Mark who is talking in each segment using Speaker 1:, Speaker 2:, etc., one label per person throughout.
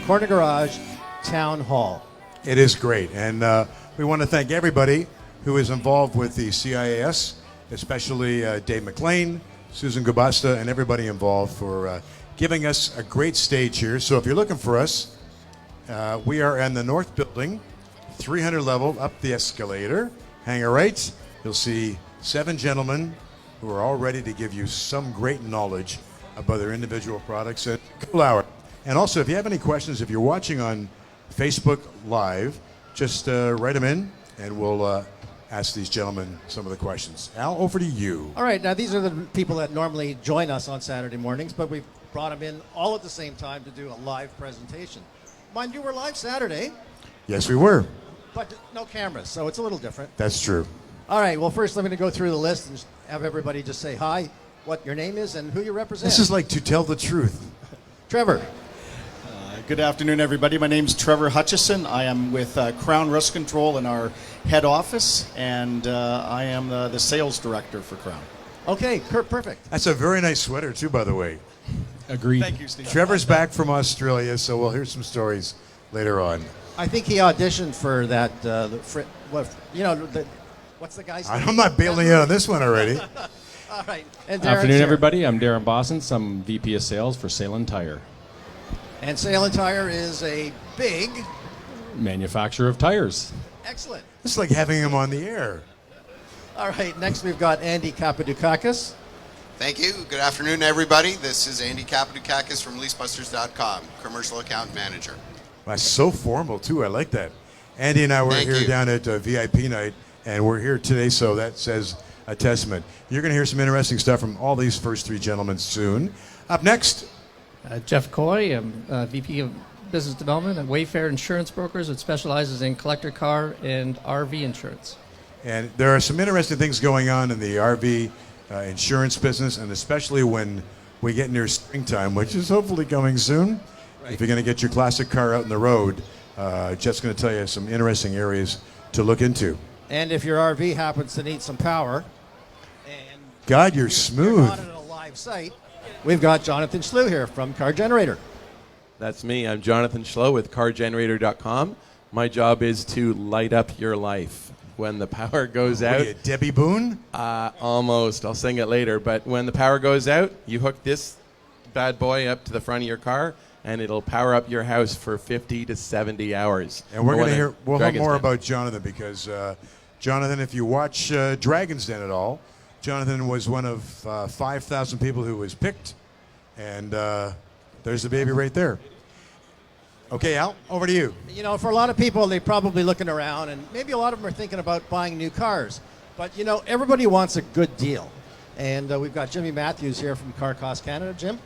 Speaker 1: Corner Garage Town Hall.
Speaker 2: It is great, and we want to thank everybody who is involved with the CIAS, especially Dave McLean, Susan Gubasta, and everybody involved for giving us a great stage here. So if you're looking for us, we are in the North Building, 300 level, up the escalator. Hang a right, you'll see 7 gentlemen who are all ready to give you some great knowledge about their individual products at cool hour. And also, if you have any questions, if you're watching on Facebook Live, just write them in, and we'll ask these gentlemen some of the questions. Al, over to you.
Speaker 1: All right, now these are the people that normally join us on Saturday mornings, but we've brought them in all at the same time to do a live presentation. Mind you, we're live Saturday.
Speaker 2: Yes, we were.
Speaker 1: But no cameras, so it's a little different.
Speaker 2: That's true.
Speaker 1: All right, well, first I'm going to go through the list and have everybody just say hi, what your name is, and who you represent.
Speaker 2: This is like to tell the truth.
Speaker 1: Trevor.
Speaker 3: Good afternoon, everybody. My name's Trevor Hutcheson. I am with Krown Rust Control in our head office, and I am the sales director for Krown.
Speaker 1: Okay, perfect.
Speaker 2: That's a very nice sweater, too, by the way.
Speaker 4: Agreed.
Speaker 3: Thank you, Steve.
Speaker 2: Trevor's back from Australia, so we'll hear some stories later on.
Speaker 1: I think he auditioned for that, what's the guy's name?
Speaker 2: I'm not bailing you on this one already.
Speaker 1: All right. And Darrin's
Speaker 4: Afternoon,
Speaker 1: here.
Speaker 4: everybody. I'm Darrin Bossence. I'm VP of Sales for Sailun Tire,
Speaker 1: And Sailun Tire is a big,
Speaker 4: manufacturer of tires.
Speaker 1: excellent.
Speaker 2: It's like having him on the air.
Speaker 1: All right, next we've got Andy Kapadoukakis.
Speaker 5: Thank you. Good afternoon, everybody. This is Andy Kapadoukakis from LeasBusters.com, Commercial Account Manager.
Speaker 2: That's so formal, too. I like that. Andy and I were
Speaker 5: Thank
Speaker 2: here
Speaker 5: you.
Speaker 2: down at VIP night, and we're here today, so that says a testament. You're going to hear some interesting stuff from all these first 3 gentlemen soon. Up next,
Speaker 6: Geoff Coy, I'm VP of Business Development at Wayfarer Insurance Brokers, that specializes in collector car and RV insurance.
Speaker 2: and there are some interesting things going on in the RV insurance business, and especially when we get near springtime, which is hopefully coming soon. If you're going to get your classic car out on the road, Jeff's going to tell you some interesting areas to look into.
Speaker 1: And if your RV happens to need some power, and
Speaker 2: God, you're
Speaker 1: you're
Speaker 2: smooth.
Speaker 1: not at a live site, we've got Jonathan Schloo here from CarGenerator.
Speaker 7: That's me. I'm Jonathan Schloo with CarGenerator.com. My job is to light up your life. When the power goes
Speaker 2: What are
Speaker 7: out,
Speaker 2: you, Debbie Boone?
Speaker 7: almost. I'll sing it later. But when the power goes out, you hook this bad boy up to the front of your car, and it'll power up your house for 50 to 70 hours.
Speaker 2: And we're
Speaker 7: For
Speaker 2: going to
Speaker 7: when
Speaker 2: hear
Speaker 7: the
Speaker 2: we'll hear
Speaker 7: Dragon's
Speaker 2: more
Speaker 7: Den.
Speaker 2: about Jonathan because Jonathan, if you watch Dragon's Den at all, Jonathan was one of 5,000 people who was picked, and there's the baby right there. Okay, Al, over to you.
Speaker 1: You know, for a lot of people, they're probably looking around, and maybe a lot of them are thinking about buying new cars. But, you know, everybody wants a good deal. And we've got Jimmy Matthews here from CarCost Canada. Jim?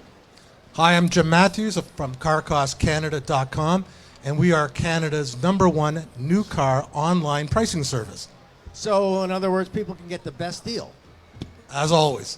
Speaker 8: Hi, I'm Jim Matthews from CarCostCanada.com, and we are Canada's #1 new car online pricing service.
Speaker 1: So, in other words, people can get the best deal.
Speaker 8: As always,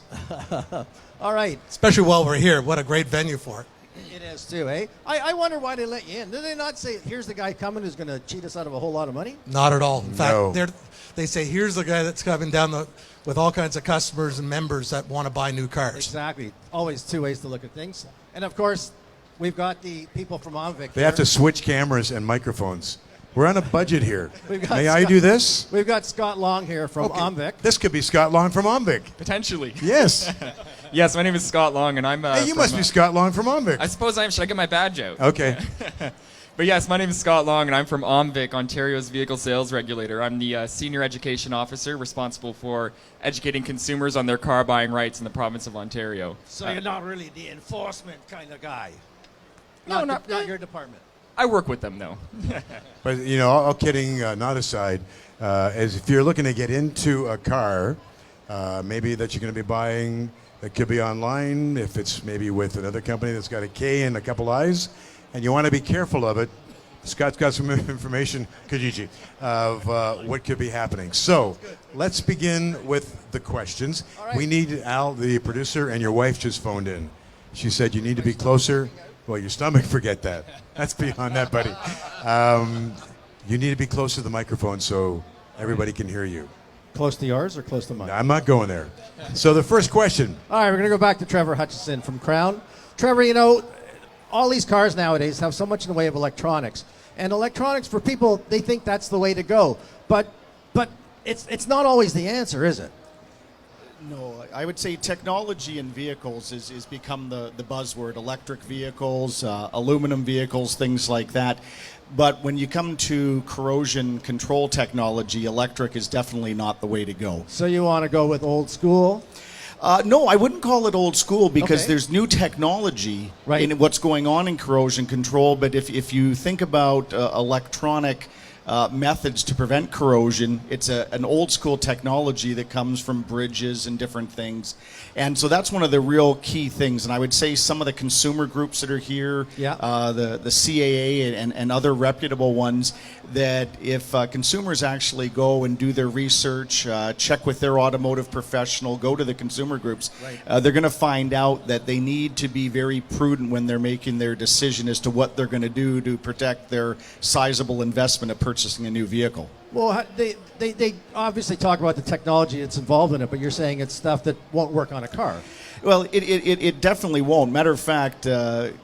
Speaker 1: All right.
Speaker 8: especially while we're here. What a great venue for it.
Speaker 1: It is too, eh? I wonder why they let you in. Did they not say, here's the guy coming who's going to cheat us out of a whole lot of money?
Speaker 8: Not at all. In
Speaker 2: No.
Speaker 8: fact, they say, here's the guy that's coming down with all kinds of customers and members that want to buy new cars.
Speaker 1: Exactly. Always 2 ways to look at things. And, of course, we've got the people from OMVIC
Speaker 2: They have
Speaker 1: here.
Speaker 2: to switch cameras and microphones. We're on a budget here.
Speaker 1: We've got
Speaker 2: May I
Speaker 1: Scott-
Speaker 2: do this?
Speaker 1: We've got Scott Long here from OMVIC.
Speaker 2: This could be Scott Long from OMVIC.
Speaker 9: Potentially.
Speaker 2: Yes.
Speaker 9: Yes, my name is Scott Long, and I'm.
Speaker 2: Hey, you must be Scott Long from OMVIC.
Speaker 9: I suppose I am. Should I get my badge out?
Speaker 2: Okay.
Speaker 9: But yes, my name is Scott Long, and I'm from OMVIC, Ontario's vehicle sales regulator. I'm the senior education officer responsible for educating consumers on their car buying rights in the province of Ontario.
Speaker 1: So you're not really the enforcement kind of guy.
Speaker 9: No,
Speaker 1: not
Speaker 9: not
Speaker 1: your department.
Speaker 9: I work with them, though.
Speaker 2: But, you know, all kidding not aside, as if you're looking to get into a car, maybe that you're going to be buying, that could be online, if it's maybe with another company that's got a K and a couple I's, and you want to be careful of it, Scott's got some information, Kijiji, of what could be happening. So let's begin with the questions.
Speaker 1: right.
Speaker 2: We need Al, the producer, and your wife just phoned in. She said you need to be closer. Well, your stomach, forget that. That's beyond that, buddy. You need to be close to the microphone so everybody can hear you.
Speaker 1: Close to yours or close to mine?
Speaker 2: I'm not going there. So the first question.
Speaker 1: All right, we're going to go back to Trevor Hutcheson from Krown. Trevor, you know, all these cars nowadays have so much in the way of electronics. And electronics, for people, they think that's the way to go. But it's not always the answer, is it?
Speaker 3: No, I would say technology in vehicles is become the buzzword. Electric vehicles, aluminum vehicles, things like that. But when you come to corrosion control technology, electric is definitely not the way to go.
Speaker 1: So you want to go with old school?
Speaker 3: No, I wouldn't call it old school because
Speaker 1: Okay.
Speaker 3: there's new technology
Speaker 1: Right.
Speaker 3: in what's going on in corrosion control. But if you think about electronic methods to prevent corrosion, it's an old school technology that comes from bridges and different things. And so that's one of the real key things. And I would say some of the consumer groups that are here,
Speaker 1: Yeah.
Speaker 3: the CAA and other reputable ones, that if consumers actually go and do their research, check with their automotive professional, go to the consumer groups, they're going to find out that they need to be very prudent when they're making their decision as to what they're going to do to protect their sizable investment of purchasing a new vehicle.
Speaker 1: Well, they obviously talk about the technology that's involved in it, but you're saying it's stuff that won't work on a car.
Speaker 3: Well, it definitely won't. Matter of fact,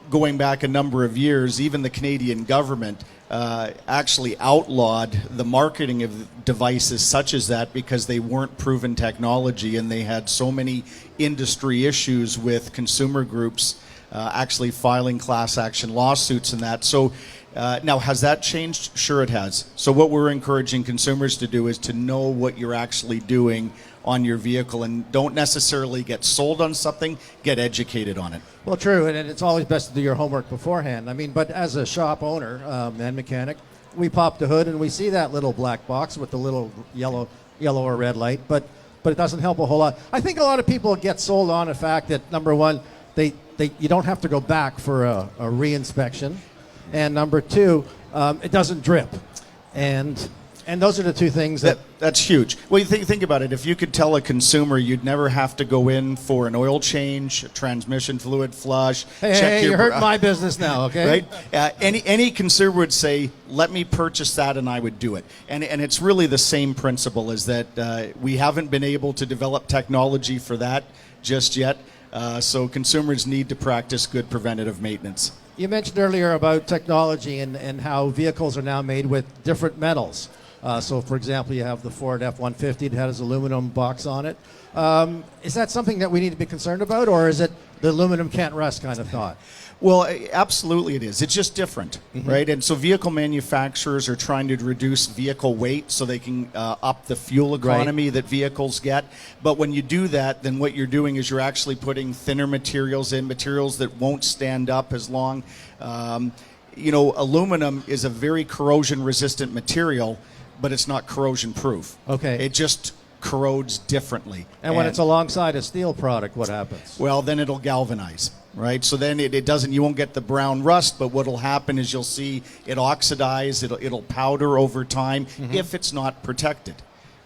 Speaker 3: going back a number of years, even the Canadian government actually outlawed the marketing of devices such as that because they weren't proven technology, and they had so many industry issues with consumer groups actually filing class action lawsuits and that. So now, has that changed? Sure it has. So what we're encouraging consumers to do is to know what you're actually doing on your vehicle, and don't necessarily get sold on something, get educated on it.
Speaker 1: Well, true, and it's always best to do your homework beforehand. I mean, but as a shop owner and mechanic, we pop the hood and we see that little black box with the little yellow or red light, but it doesn't help a whole lot. I think a lot of people get sold on the fact that, number one, you don't have to go back for a re-inspection, and number two, it doesn't drip, and those are the two things
Speaker 3: That's huge. Well, you think about it. If you could tell a consumer you'd never have to go in for an oil change, a transmission fluid flush,
Speaker 1: Hey, you're hurting my business now, okay?
Speaker 3: Right? Any consumer would say, "Let me purchase that," and I would do it. And it's really the same principle. Is that we haven't been able to develop technology for that just yet. So consumers need to practice good preventative maintenance.
Speaker 1: You mentioned earlier about technology and how vehicles are now made with different metals. So, for example, you have the Ford F-150 that has aluminum box on it. Is that something that we need to be concerned about, or is it the aluminum can't rust kind of thought?
Speaker 3: Well, absolutely it is. It's just different, right? And so vehicle manufacturers are trying to reduce vehicle weight so they can up the fuel economy that vehicles get. But when you do that, then what you're doing is you're actually putting thinner materials in, materials that won't stand up as long. Aluminum is a very corrosion-resistant material, but it's not corrosion-proof.
Speaker 1: Okay.
Speaker 3: It just corrodes differently.
Speaker 1: And when it's alongside a steel product, what happens?
Speaker 3: Well, then it'll galvanize, right? So then it doesn't, you won't get the brown rust, but what'll happen is you'll see it oxidize, it'll powder over time if it's not protected,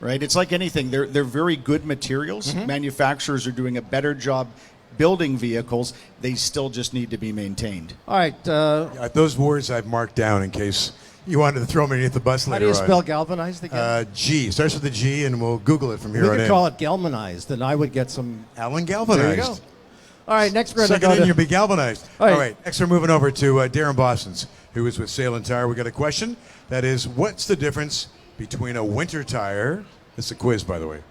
Speaker 3: right? It's like anything. They're very good materials. Manufacturers are doing a better job building vehicles. They still just need to be maintained.
Speaker 1: All right.
Speaker 2: Those words I've marked down in case you wanted to throw me underneath the bus
Speaker 1: How
Speaker 2: later
Speaker 1: do you
Speaker 2: on.
Speaker 1: spell galvanized again?
Speaker 2: G. Starts with a G, and we'll Google it from here
Speaker 1: We
Speaker 2: on
Speaker 1: could
Speaker 2: in.
Speaker 1: call it galvanized, and I would get some.
Speaker 2: Alan Galvanized.
Speaker 1: There you go. All right, next we're going
Speaker 2: Second
Speaker 1: to
Speaker 2: in,
Speaker 1: go
Speaker 2: you'll
Speaker 1: to.
Speaker 2: be galvanized.
Speaker 1: All right.
Speaker 2: All right, next we're moving over to Darrin Bossence, who is with Sailun Tire. We got a question. That is, what's the difference between a winter tire? It's a quiz, by the way,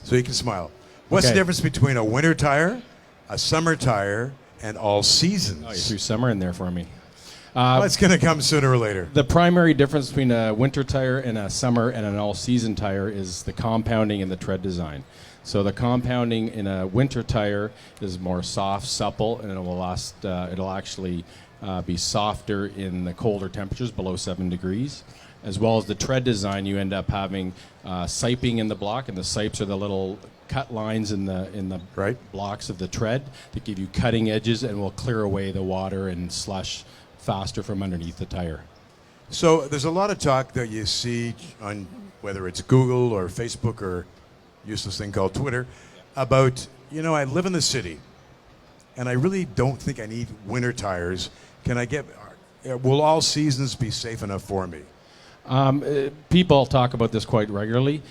Speaker 2: so you can smile. What's the difference between a winter tire, a summer tire, and all seasons?
Speaker 4: Oh, you threw summer in there for me.
Speaker 2: Well, it's going to come sooner or later.
Speaker 4: The primary difference between a winter tire and a summer and an all-season tire is the compounding and the tread design. So the compounding in a winter tire is more soft, supple, and it will last. It'll actually be softer in the colder temperatures below 7 degrees. As well as the tread design, you end up having siping in the block, and the sipes are the little cut lines in the blocks of the tread that give you cutting edges and will clear away the water and slush faster from underneath the tire.
Speaker 2: So there's a lot of talk that you see on whether it's Google or Facebook or useless thing called Twitter about, I live in the city and I really don't think I need winter tires. Will all seasons be safe enough for me?
Speaker 4: People talk about this quite regularly.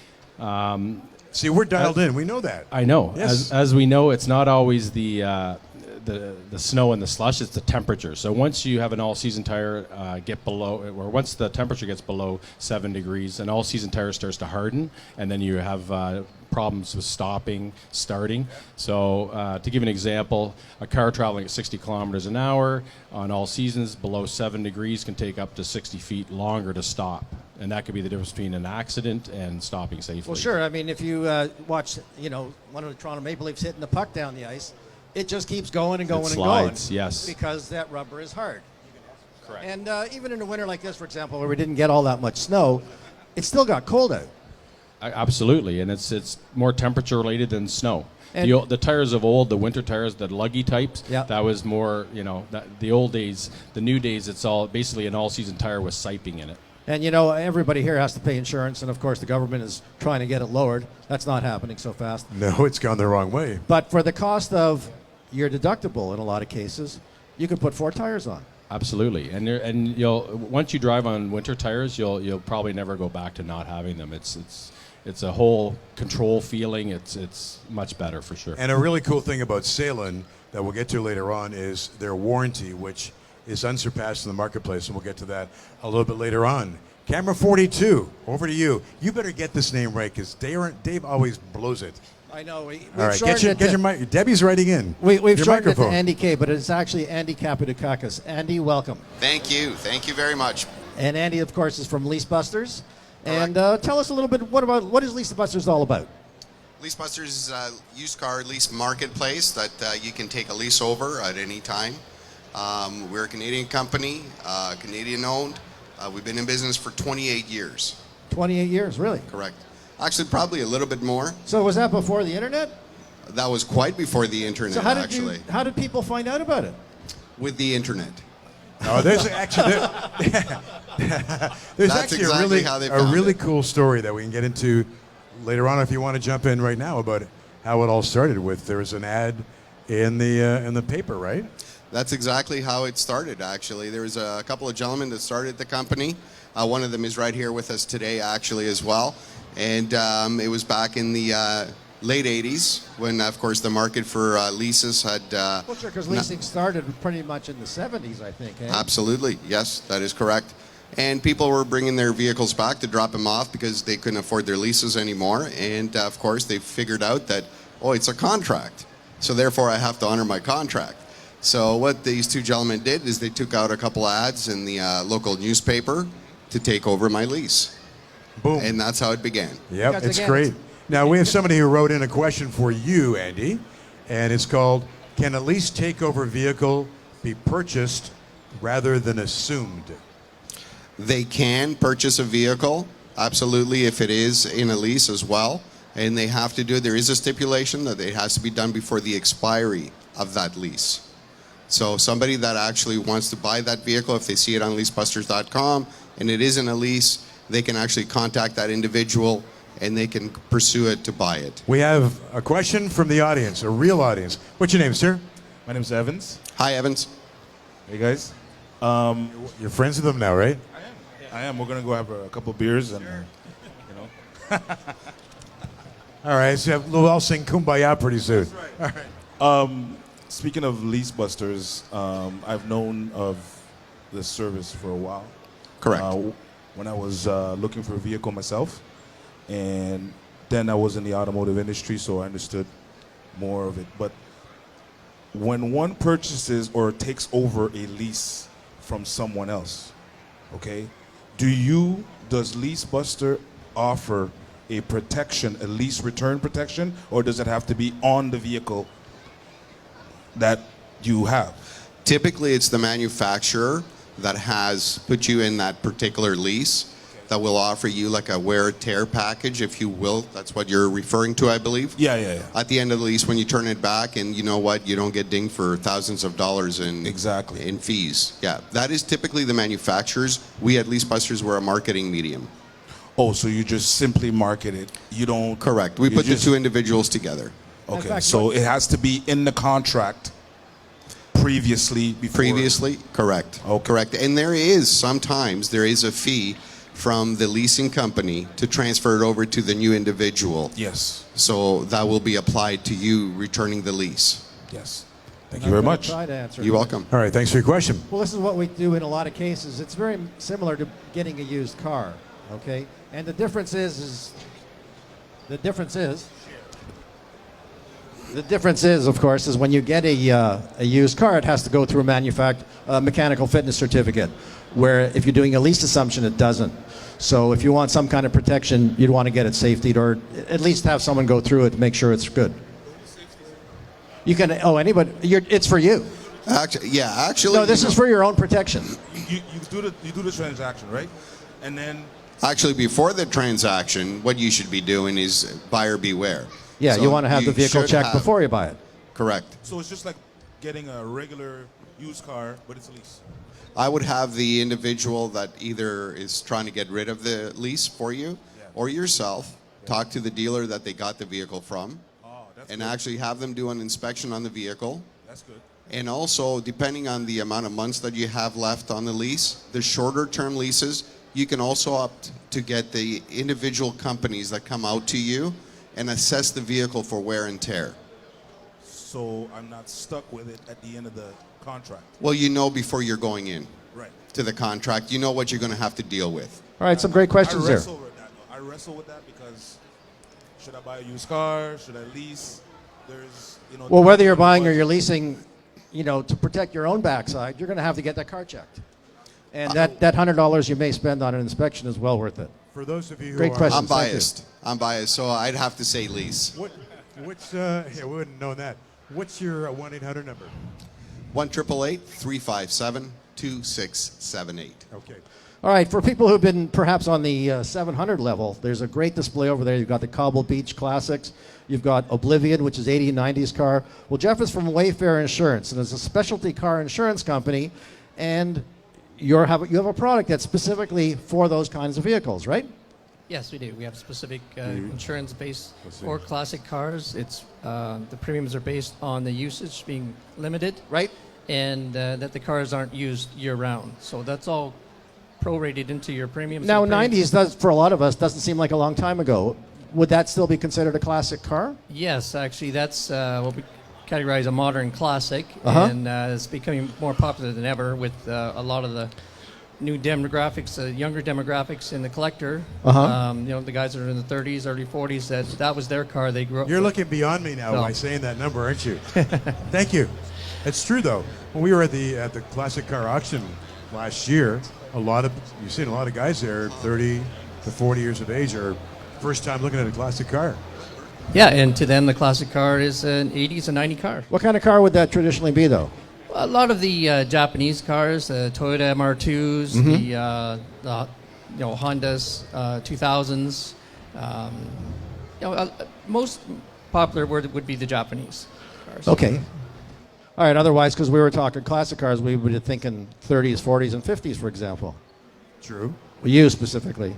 Speaker 2: See, we're dialed in. We know that.
Speaker 4: I know.
Speaker 2: Yes.
Speaker 4: As we know, it's not always the the snow and the slush, it's the temperature. So once you have an all-season tire get below, or once the temperature gets below 7 degrees, an all-season tire starts to harden, and then you have problems with stopping, starting. So to give an example, a car traveling at 60 kilometers an hour on all seasons below 7 degrees can take up to 60 feet longer to stop. And that could be the difference between an accident and stopping safely.
Speaker 1: Well, sure. I mean, if you watch, one of the Toronto Maple Leafs hitting the puck down the ice, it just keeps going and going
Speaker 4: It
Speaker 1: and
Speaker 4: slides,
Speaker 1: going.
Speaker 4: yes.
Speaker 1: Because that rubber is hard.
Speaker 4: Correct.
Speaker 1: And even in a winter like this, for example, where we didn't get all that much snow, it still got cold out.
Speaker 4: Absolutely, and it's more temperature related than snow.
Speaker 1: And
Speaker 4: The tires of old, the winter tires, the luggy types,
Speaker 1: Yeah.
Speaker 4: that was more, the old days. The new days, it's all basically an all-season tire with siping in it.
Speaker 1: And everybody here has to pay insurance, and of course the government is trying to get it lowered. That's not happening so fast.
Speaker 2: No, it's gone the wrong way.
Speaker 1: But for the cost of your deductible, in a lot of cases, you can put 4 tires on.
Speaker 4: Absolutely, and you'll once you drive on winter tires, you'll probably never go back to not having them. It's a whole control feeling. It's much better for sure.
Speaker 2: And a really cool thing about Sailun that we'll get to later on is their warranty, which is unsurpassed in the marketplace, and we'll get to that a little bit later on. Camera 42, over to you. You better get this name right, because Dave always blows it.
Speaker 1: I know.
Speaker 2: All right, get your mic. Debbie's writing in.
Speaker 1: We've
Speaker 2: your
Speaker 1: shortened it to
Speaker 2: microphone.
Speaker 1: Andy K, but it's actually Andy Kapadoukakis. Andy, welcome.
Speaker 5: Thank you very much.
Speaker 1: And Andy, of course, is from LeasBusters. And tell us a little bit, what is LeasBusters all about?
Speaker 5: LeasBusters is a used car lease marketplace that you can take a lease over at any time. We're a Canadian company, Canadian owned. We've been in business for 28 years.
Speaker 1: 28 years, really?
Speaker 5: Correct. Actually, probably a little bit more.
Speaker 1: So was that before the internet?
Speaker 5: That was quite before the internet,
Speaker 1: So
Speaker 5: actually.
Speaker 1: how did people find out about it?
Speaker 5: With the internet.
Speaker 2: Oh, there's actually there's
Speaker 5: That's
Speaker 2: actually
Speaker 5: exactly how they
Speaker 2: a
Speaker 5: found
Speaker 2: really
Speaker 5: it.
Speaker 2: cool story that we can get into later on if you want to jump in right now about how it all started with. There was an ad in the paper, right?
Speaker 5: That's exactly how it started, actually. There was a couple of gentlemen that started the company. One of them is right here with us today, actually, as well. And it was back in the late 80s when, of course, the market for leases had...
Speaker 1: Well, sure, because leasing started pretty much in the 70s, I think. Eh?
Speaker 5: Absolutely. Yes, that is correct. And people were bringing their vehicles back to drop them off because they couldn't afford their leases anymore. And, of course, they figured out that, it's a contract. So, therefore, I have to honor my contract. So what these two gentlemen did is they took out a couple ads in the local newspaper to take over my lease.
Speaker 2: Boom.
Speaker 5: And that's how it began.
Speaker 2: Yep,
Speaker 1: Because
Speaker 2: it's
Speaker 1: again,
Speaker 2: great. Now, we have somebody who wrote in a question for you, Andy, and it's called, can a lease takeover vehicle be purchased rather than assumed?
Speaker 5: They can purchase a vehicle, absolutely, if it is in a lease as well. And they have to do it. There is a stipulation that it has to be done before the expiry of that lease. So somebody that actually wants to buy that vehicle, if they see it on leasebusters.com and it isn't a lease, they can actually contact that individual and they can pursue it to buy it.
Speaker 2: We have a question from the audience, a real audience. What's your name, sir?
Speaker 10: My name's Evans.
Speaker 5: Hi, Evans.
Speaker 10: Hey, guys.
Speaker 2: You're friends with them now, right?
Speaker 10: I am. We're going to go have a couple beers and,
Speaker 2: All right, so we'll all sing Kumbaya pretty soon. All right.
Speaker 10: Speaking of LeasBusters, I've known of this service for a while.
Speaker 5: Correct.
Speaker 10: When I was looking for a vehicle myself, and then I was in the automotive industry, so I understood more of it. But when one purchases or takes over a lease from someone else, okay, does LeasBuster offer a protection, a lease return protection, or does it have to be on the vehicle that you have?
Speaker 5: Typically, it's the manufacturer that has put you in that particular lease that will offer you like a wear tear package, if you will. That's what you're referring to, I believe.
Speaker 10: Yeah.
Speaker 5: At the end of the lease, when you turn it back, and you know what, you don't get dinged for thousands of dollars in fees. Yeah, that is typically the manufacturers. We at LeasBusters, we're a marketing medium.
Speaker 10: Oh, so you just simply market it. You don't...
Speaker 5: Correct. We put the two individuals together.
Speaker 10: Okay,
Speaker 1: fact,
Speaker 10: so it has to be in the contract previously before...
Speaker 5: Previously, correct.
Speaker 10: Okay.
Speaker 5: Correct. And there is a fee from the leasing company to transfer it over to the new individual.
Speaker 10: Yes.
Speaker 5: So that will be applied to you returning the lease.
Speaker 10: Yes. Thank you very much.
Speaker 1: Try to answer.
Speaker 5: You're welcome.
Speaker 2: All right, thanks for your question.
Speaker 1: Well, this is what we do in a lot of cases. It's very similar to getting a used car, okay? And the difference is, of course, is when you get a used car, it has to go through a mechanical fitness certificate, where if you're doing a lease assumption, it doesn't. So if you want some kind of protection, you'd want to get it safetied, or at least have someone go through it to make sure it's good. You can, anybody, it's for you.
Speaker 5: Actually,
Speaker 1: No, this is for your own protection.
Speaker 10: You do the transaction, right? And then
Speaker 5: Actually, before the transaction, what you should be doing is buyer beware.
Speaker 1: Yeah,
Speaker 5: So
Speaker 1: you want to have the vehicle
Speaker 5: should
Speaker 1: checked
Speaker 5: have-
Speaker 1: before you buy it.
Speaker 5: Correct.
Speaker 10: so it's just like getting a regular used car, but it's a lease.
Speaker 5: I would have the individual that either is trying to get rid of the lease for you, or yourself talk to the dealer that they got the vehicle from, and actually have them do an inspection on the vehicle.
Speaker 10: That's good.
Speaker 5: And also, depending on the amount of months that you have left on the lease, the shorter term leases, you can also opt to get the individual companies that come out to you and assess the vehicle for wear and tear.
Speaker 10: So I'm not stuck with it at the end of the contract.
Speaker 5: Well, you know before you're going in
Speaker 10: Right.
Speaker 5: to the contract, you know what you're going to have to deal with.
Speaker 1: All right, some great questions
Speaker 10: I
Speaker 1: there.
Speaker 10: wrestle with that. I wrestle with that because should I buy a used car? Should I lease? There's,
Speaker 1: Well, whether you're buying or you're leasing, to protect your own backside, you're going to have to get that car checked. And that $100 you may spend on an inspection is well worth it.
Speaker 2: For those of you who
Speaker 1: Great
Speaker 2: are...
Speaker 1: question.
Speaker 5: I'm biased. So I'd have to say lease.
Speaker 2: What's we wouldn't know that. What's your 1-800 number?
Speaker 5: 1-888-357-2678.
Speaker 2: Okay.
Speaker 1: All right, for people who've been perhaps on the 700 level, there's a great display over there. You've got the Cobble Beach Classics. You've got Oblivion, which is 80s and 90s car. Well, Geoff is from Wayfarer Insurance, and it's a specialty car insurance company, and you have a product that's specifically for those kinds of vehicles, right?
Speaker 6: Yes, we do. We have specific insurance based for classic cars. It's the premiums are based on the usage being limited,
Speaker 1: Right?
Speaker 6: and that the cars aren't used year round. So that's all prorated into your premiums.
Speaker 1: Now,
Speaker 6: and premiums.
Speaker 1: 90s, for a lot of us, doesn't seem like a long time ago. Would that still be considered a classic car?
Speaker 6: Yes, actually, that's what we categorize a modern classic,
Speaker 1: Uh-huh.
Speaker 6: and it's becoming more popular than ever with a lot of the new demographics, younger demographics in the collector.
Speaker 1: Uh-huh.
Speaker 6: The guys that are in the 30s, early 40s, that was their car. They grew up.
Speaker 2: You're
Speaker 6: with.
Speaker 2: looking beyond me now
Speaker 6: No.
Speaker 2: by saying that number, aren't you? Thank you. It's true, though. When we were at the classic car auction last year, you've seen a lot of guys there, 30 to 40 years of age, are first time looking at a classic car.
Speaker 6: Yeah, and to them, the classic car is an 80s and 90 car.
Speaker 1: What kind of car would that traditionally be, though?
Speaker 6: A lot of the Japanese cars, the Toyota MR2s, the Hondas 2000s. Most popular would be the Japanese cars.
Speaker 1: Okay. All right, otherwise, because we were talking classic cars, we would be thinking 30s, 40s, and 50s, for example.
Speaker 2: True.
Speaker 1: You specifically.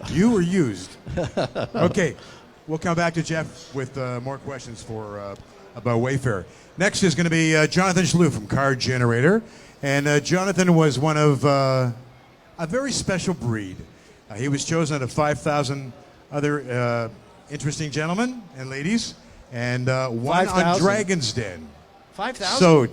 Speaker 2: You were used. Okay. We'll come back to Geoff with more questions about Wayfarer. Next is going to be Jonathan Schloo from CarGenerator. And Jonathan was one of a very special breed. He was chosen out of 5,000 other interesting gentlemen and ladies, and won
Speaker 1: 5,000?
Speaker 2: on Dragon's Den.
Speaker 1: 5,000?
Speaker 2: So,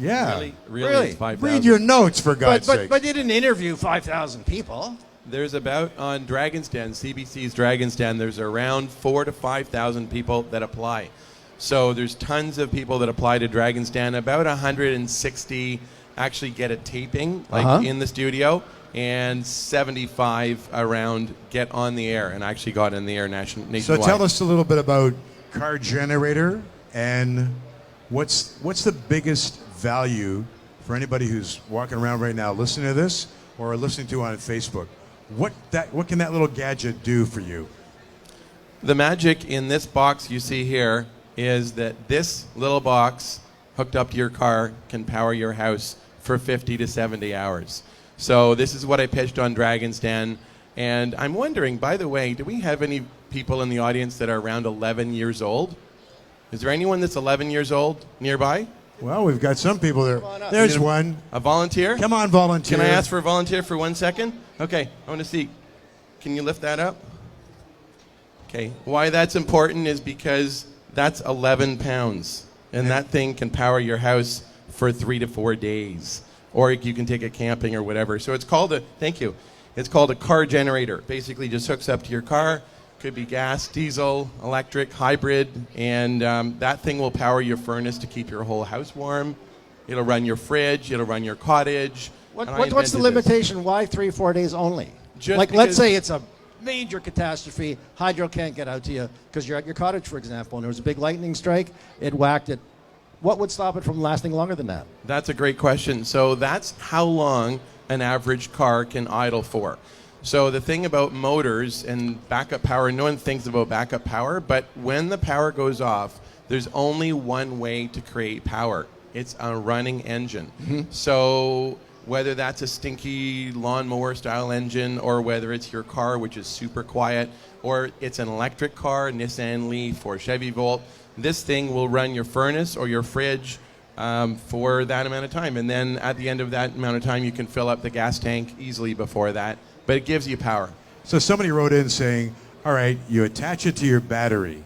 Speaker 2: yeah.
Speaker 7: Really? It's 5,000.
Speaker 2: Read your notes, for God's sake.
Speaker 1: But you didn't interview 5,000 people.
Speaker 7: There's about, on Dragon's Den, CBC's Dragon's Den, there's around 4,000 to 5,000 people that apply. So there's tons of people that apply to Dragon's Den. About 160 actually get a taping, in the studio, and 75 around get on the air, and actually got in the air nationwide.
Speaker 2: So tell us a little bit about CarGenerator, and what's the biggest value for anybody who's walking around right now listening to this or listening to on Facebook? What can that little gadget do for you?
Speaker 7: The magic in this box you see here is that this little box hooked up to your car can power your house for 50 to 70 hours. So this is what I pitched on Dragon's Den. And I'm wondering, by the way, do we have any people in the audience that are around 11 years old? Is there anyone that's 11 years old nearby?
Speaker 2: Well, we've got some people there. There's one.
Speaker 7: A volunteer?
Speaker 2: Come on, volunteer.
Speaker 7: Can I ask for a volunteer for 1 second? Okay, I want to see. Can you lift that up? Okay, why that's important is because that's 11 pounds. And that thing can power your house for 3 to 4 days. Or you can take it camping or whatever. So it's called a, thank you, it's called a car generator. Basically just hooks up to your car. Could be gas, diesel, electric, hybrid. And that thing will power your furnace to keep your whole house warm. It'll run your fridge. It'll run your cottage.
Speaker 1: What's the
Speaker 7: invented this.
Speaker 1: limitation? Why 3-4 days only?
Speaker 7: Just
Speaker 1: like, let's
Speaker 7: because-
Speaker 1: say it's a major catastrophe. Hydro can't get out to you because you're at your cottage, for example, and there was a big lightning strike. It whacked it. What would stop it from lasting longer than that?
Speaker 7: That's a great question. So that's how long an average car can idle for. So the thing about motors and backup power, no one thinks about backup power, but when the power goes off, there's only one way to create power. It's a running engine. So whether that's a stinky lawnmower style engine, or whether it's your car, which is super quiet, or it's an electric car, Nissan Leaf or Chevy Volt, this thing will run your furnace or your fridge for that amount of time. And then at the end of that amount of time, you can fill up the gas tank easily before that. But it gives you power.
Speaker 2: So somebody wrote in saying, all right, you attach it to your battery,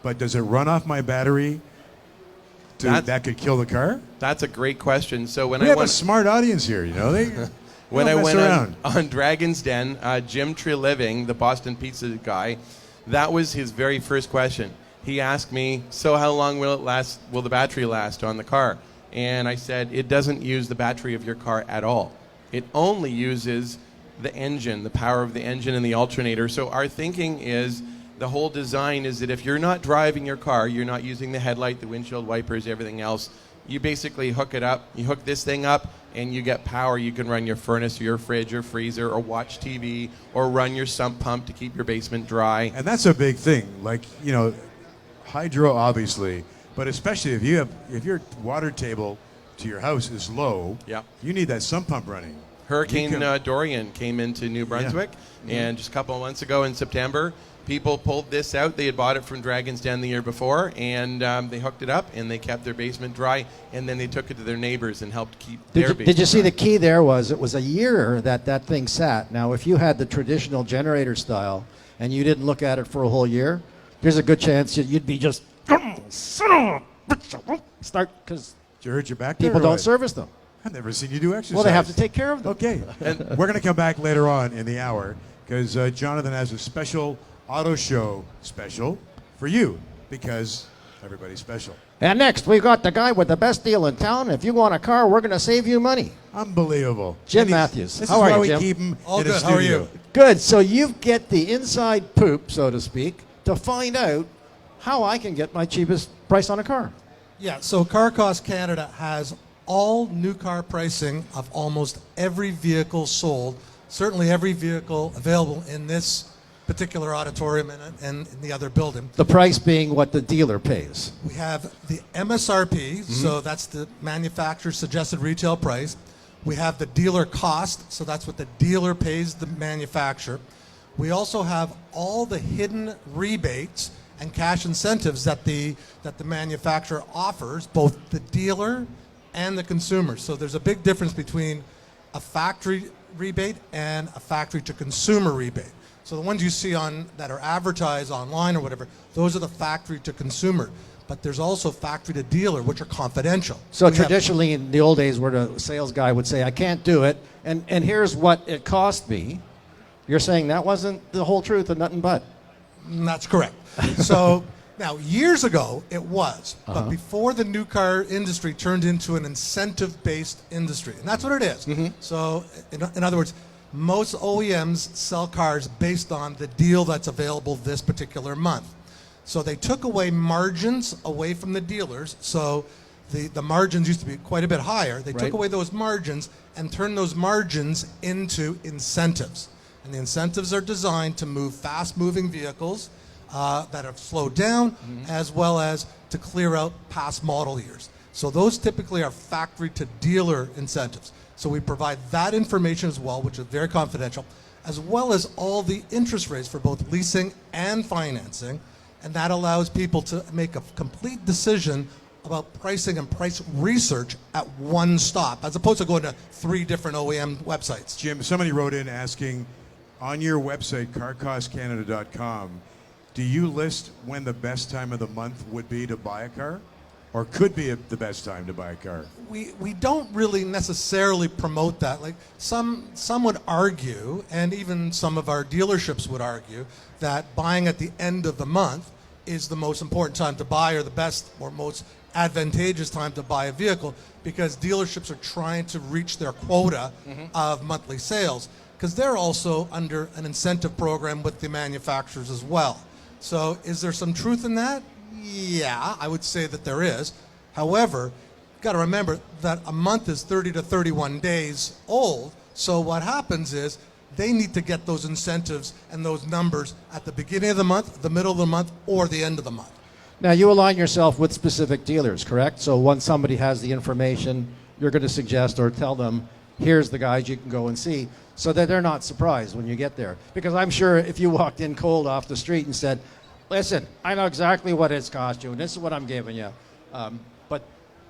Speaker 2: but does it run off my battery that could kill the car?
Speaker 7: That's a great question. So when
Speaker 2: We
Speaker 7: I
Speaker 2: have
Speaker 7: went,
Speaker 2: a smart audience here, you know. They
Speaker 7: when I
Speaker 2: don't mess
Speaker 7: went
Speaker 2: around.
Speaker 7: on Dragon's Den, Jim Treliving, the Boston Pizza guy, that was his very first question. He asked me, so how long will it last? Will the battery last on the car? And I said, it doesn't use the battery of your car at all. It only uses the engine, the power of the engine and the alternator. So our thinking is, the whole design is that if you're not driving your car, you're not using the headlight, the windshield wipers, everything else, you basically hook it up, you hook this thing up, and you get power. You can run your furnace or your fridge or freezer or watch TV or run your sump pump to keep your basement dry.
Speaker 2: And that's a big thing. Like, you know, hydro obviously, but especially if your water table to your house is low,
Speaker 7: Yeah.
Speaker 2: you need that sump pump running.
Speaker 7: Hurricane
Speaker 2: You can-
Speaker 7: Dorian came into New Brunswick, and just a couple of months ago in September, people pulled this out. They had bought it from Dragon's Den the year before, and they hooked it up, and they kept their basement dry, and then they took it to their neighbors and helped keep their basement
Speaker 1: Did you see
Speaker 7: dry.
Speaker 1: the key there was it was a year that thing sat. Now, if you had the traditional generator style and you didn't look at it for a whole year, there's a good chance you'd be just start because
Speaker 2: Did you hurt your back there?
Speaker 1: people
Speaker 2: or
Speaker 1: don't
Speaker 2: what?
Speaker 1: service them.
Speaker 2: I've never seen you do exercise.
Speaker 1: Well, they have to take care of them.
Speaker 2: Okay. And we're going to come back later on in the hour because Jonathan has a special auto show special for you because everybody's special.
Speaker 1: And next, we've got the guy with the best deal in town. If you want a car, we're going to save you money.
Speaker 2: Unbelievable.
Speaker 1: Jim
Speaker 2: And he's-
Speaker 1: Matthews.
Speaker 2: This
Speaker 1: How
Speaker 2: is
Speaker 1: are
Speaker 2: why
Speaker 1: you,
Speaker 2: we
Speaker 1: Jim?
Speaker 2: keep him
Speaker 8: All
Speaker 2: in
Speaker 8: good.
Speaker 2: the
Speaker 8: How are
Speaker 2: studio.
Speaker 8: you?
Speaker 1: Good. So you get the inside poop, so to speak, to find out how I can get my cheapest price on a car.
Speaker 8: Yeah, so CarCost Canada has all new car pricing of almost every vehicle sold, certainly every vehicle available in this particular auditorium and in the other building.
Speaker 1: The price being what the dealer pays.
Speaker 8: We have the MSRP, so that's the manufacturer's suggested retail price. We have the dealer cost, so that's what the dealer pays the manufacturer. We also have all the hidden rebates and cash incentives that the manufacturer offers, both the dealer and the consumer. So there's a big difference between a factory rebate and a factory to consumer rebate. So the ones you see on that are advertised online or whatever, those are the factory to consumer. But there's also factory to dealer, which are confidential.
Speaker 1: So
Speaker 8: We have-
Speaker 1: traditionally, in the old days, where the sales guy would say, "I can't do it," and here's what it cost me. You're saying that wasn't the whole truth and nothing but.
Speaker 8: That's correct. So now, years ago, it was. But before the new car industry turned into an incentive-based industry. And that's what it is. So, in other words, most OEMs sell cars based on the deal that's available this particular month. So they took away margins away from the dealers. So the margins used to be quite a bit higher. They
Speaker 1: Right.
Speaker 8: took away those margins and turned those margins into incentives. And the incentives are designed to move fast-moving vehicles that have slowed down, as well as to clear out past model years. So those typically are factory-to-dealer incentives. So we provide that information as well, which is very confidential, as well as all the interest rates for both leasing and financing. And that allows people to make a complete decision about pricing and price research at one stop, as opposed to going to 3 different OEM websites.
Speaker 2: Jim, somebody wrote in asking, on your website, carcostcanada.com, do you list when the best time of the month would be to buy a car? or could be the best time to buy a car?
Speaker 8: We don't really necessarily promote that. Like some would argue, and even some of our dealerships would argue, that buying at the end of the month is the most important time to buy, or the best or most advantageous time to buy a vehicle, because dealerships are trying to reach their quota of monthly sales, because they're also under an incentive program with the manufacturers as well. So is there some truth in that? Yeah, I would say that there is. However, you've got to remember that a month is 30 to 31 days old. So what happens is they need to get those incentives and those numbers at the beginning of the month, the middle of the month, or the end of the month.
Speaker 1: Now, you align yourself with specific dealers, correct? So once somebody has the information, you're going to suggest or tell them, here's the guys you can go and see, so that they're not surprised when you get there. Because I'm sure if you walked in cold off the street and said, listen, I know exactly what it's cost you, and this is what I'm giving you. But,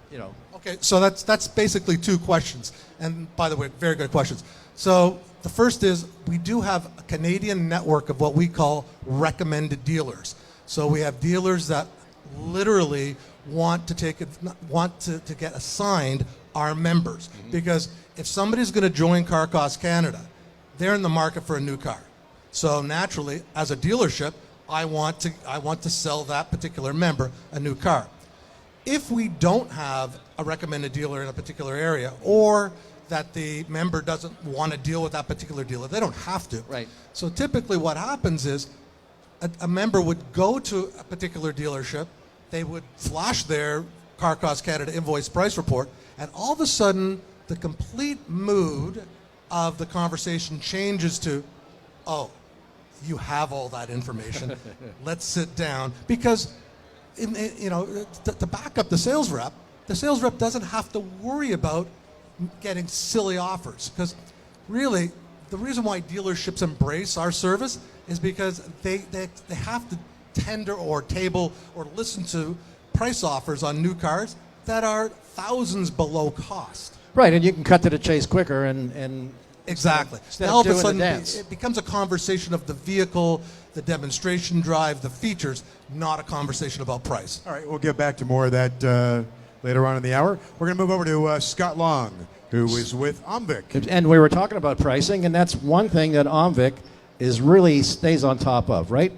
Speaker 1: you know.
Speaker 8: Okay, so that's basically two questions. And by the way, very good questions. So the first is, we do have a Canadian network of what we call recommended dealers. So we have dealers that literally want to get assigned our members. Because if somebody's going to join CarCost Canada, they're in the market for a new car. So naturally, as a dealership, I want to sell that particular member a new car. If we don't have a recommended dealer in a particular area, or that the member doesn't want to deal with that particular dealer, they don't have to.
Speaker 1: Right.
Speaker 8: So typically what happens is a member would go to a particular dealership, they would flash their CarCost Canada invoice price report, and all of a sudden the complete mood of the conversation changes to, oh, you have all that information. Let's sit down. Because, to back up the sales rep doesn't have to worry about getting silly offers. Because really, the reason why dealerships embrace our service is because they have to tender or table or listen to price offers on new cars that are thousands below cost.
Speaker 1: Right, and you can cut to the chase quicker and
Speaker 8: Exactly.
Speaker 1: Instead
Speaker 8: Now
Speaker 1: of
Speaker 8: all of a
Speaker 1: doing the
Speaker 8: sudden
Speaker 1: dance.
Speaker 8: it becomes a conversation of the vehicle, the demonstration drive, the features, not a conversation about price.
Speaker 2: All right, we'll get back to more of that later on in the hour. We're going to move over to Scott Long, who is with OMVIC.
Speaker 1: And we were talking about pricing, and that's one thing that OMVIC really stays on top of, right?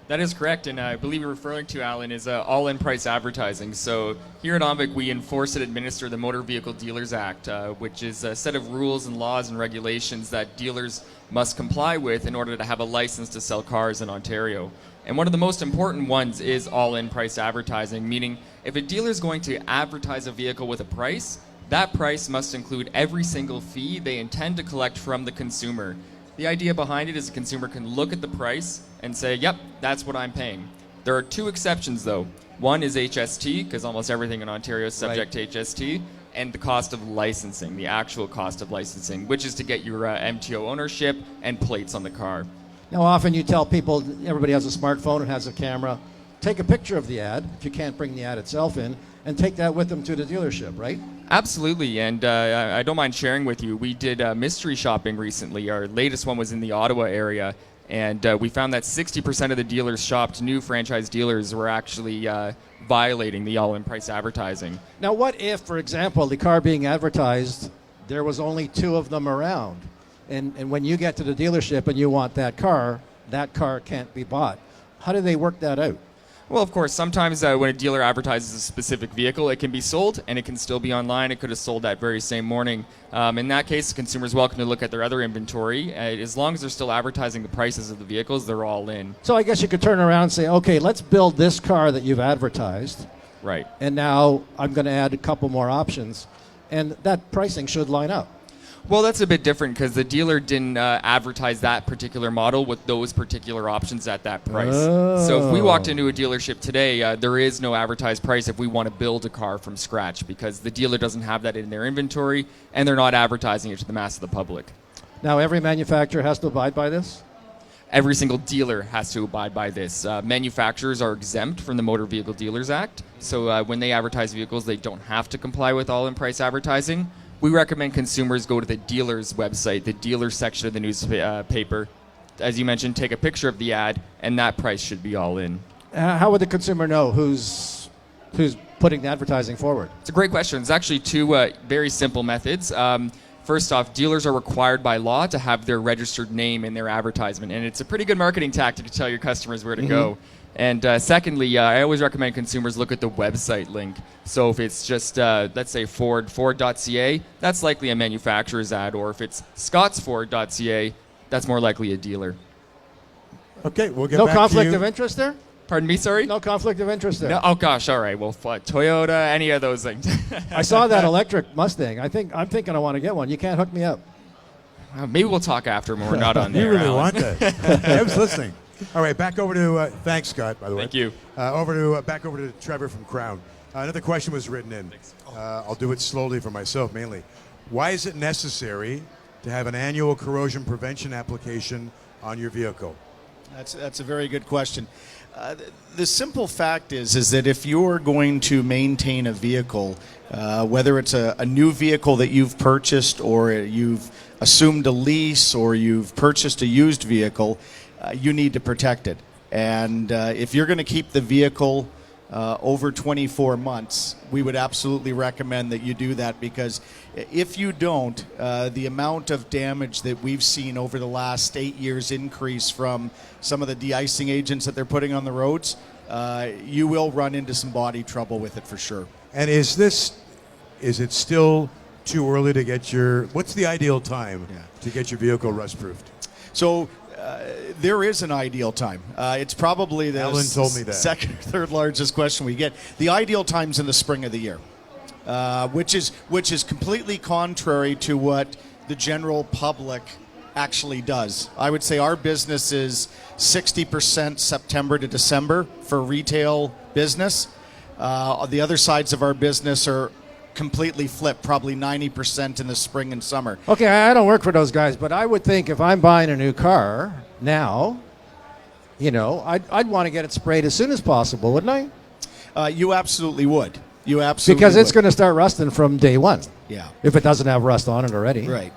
Speaker 9: That is correct, and I believe you're referring to, Alan, is all-in price advertising. So here at OMVIC, we enforce and administer the Motor Vehicle Dealers Act, which is a set of rules and laws and regulations that dealers must comply with in order to have a license to sell cars in Ontario. And one of the most important ones is all-in price advertising, meaning if a dealer is going to advertise a vehicle with a price, that price must include every single fee they intend to collect from the consumer. The idea behind it is the consumer can look at the price and say, yep, that's what I'm paying. There are two exceptions, though. One is HST, because almost everything in Ontario is subject to HST, and the cost of licensing, the actual cost of licensing, which is to get your MTO ownership and plates on the car.
Speaker 1: Now, often you tell people, everybody has a smartphone and has a camera, take a picture of the ad, if you can't bring the ad itself in, and take that with them to the dealership, right?
Speaker 9: Absolutely, and I don't mind sharing with you. We did mystery shopping recently. Our latest one was in the Ottawa area, and we found that 60% of the dealers shopped, new franchise dealers, were actually violating the all-in price advertising.
Speaker 1: Now, what if, for example, the car being advertised, there was only 2 of them around, and when you get to the dealership and you want that car can't be bought? How do they work that out?
Speaker 9: Well, of course, sometimes when a dealer advertises a specific vehicle, it can be sold, and it can still be online. It could have sold that very same morning. In that case, the consumer is welcome to look at their other inventory. As long as they're still advertising the prices of the vehicles, they're all in.
Speaker 1: So I guess you could turn around and say, okay, let's build this car that you've advertised,
Speaker 9: Right.
Speaker 1: and now I'm going to add a couple more options, and that pricing should line up.
Speaker 9: Well, that's a bit different because the dealer didn't advertise that particular model with those particular options at that price. So if we walked into a dealership today, there is no advertised price if we want to build a car from scratch because the dealer doesn't have that in their inventory and they're not advertising it to the mass of the public.
Speaker 1: Now, every manufacturer has to abide by this?
Speaker 9: Every single dealer has to abide by this. Manufacturers are exempt from the Motor Vehicle Dealers Act. So when they advertise vehicles, they don't have to comply with all-in price advertising. We recommend consumers go to the dealer's website, the dealer section of the newspaper. As you mentioned, take a picture of the ad, and that price should be all in.
Speaker 1: How would the consumer know who's who's putting the advertising forward?
Speaker 9: It's a great question. There's actually two very simple methods. First off, dealers are required by law to have their registered name in their advertisement, and it's a pretty good marketing tactic to tell your customers where to go. And secondly, I always recommend consumers look at the website link. So if it's just, let's say, Ford.ca, that's likely a manufacturer's ad, or if it's Scottsford.ca, that's more likely a dealer.
Speaker 2: Okay, we'll get
Speaker 1: No
Speaker 2: back
Speaker 1: conflict
Speaker 2: to you.
Speaker 1: of interest there?
Speaker 9: Pardon me, sorry?
Speaker 1: No conflict of interest there.
Speaker 9: No, oh gosh, all right. Well, Toyota, any of those things.
Speaker 1: I saw that electric Mustang. I'm thinking I want to get one. You can't hook me up.
Speaker 9: Maybe we'll talk after when we're not on there.
Speaker 2: You really
Speaker 9: Alan.
Speaker 2: want that. I was listening. All right, back over to, thanks, Scott, by the way.
Speaker 9: Thank you.
Speaker 2: Back over to Trevor from Krown. Another question was written in. I'll do it slowly for myself, mainly. Why is it necessary to have an annual corrosion prevention application on your vehicle?
Speaker 3: That's a very good question. The simple fact is that if you're going to maintain a vehicle, whether it's a new vehicle that you've purchased or you've assumed a lease or you've purchased a used vehicle, you need to protect it. And if you're going to keep the vehicle over 24 months, we would absolutely recommend that you do that, because if you don't, the amount of damage that we've seen over the last 8 years increase from some of the de-icing agents that they're putting on the roads, you will run into some body trouble with it for sure.
Speaker 2: And is it still too early to get what's the ideal time to get your vehicle rust-proofed?
Speaker 3: So there is an ideal time. It's probably the
Speaker 2: Alan told me that.
Speaker 3: second or third largest question we get. The ideal time's in the spring of the year, which is completely contrary to what the general public actually does. I would say our business is 60% September to December for retail business. The other sides of our business are completely flipped, probably 90% in the spring and summer.
Speaker 1: Okay, I don't work for those guys, but I would think if I'm buying a new car now, I'd want to get it sprayed as soon as possible, wouldn't I?
Speaker 3: You absolutely would. You absolutely
Speaker 1: Because it's
Speaker 3: would.
Speaker 1: going to start rusting from day one.
Speaker 3: Yeah.
Speaker 1: If it doesn't have rust on it already.
Speaker 3: Right.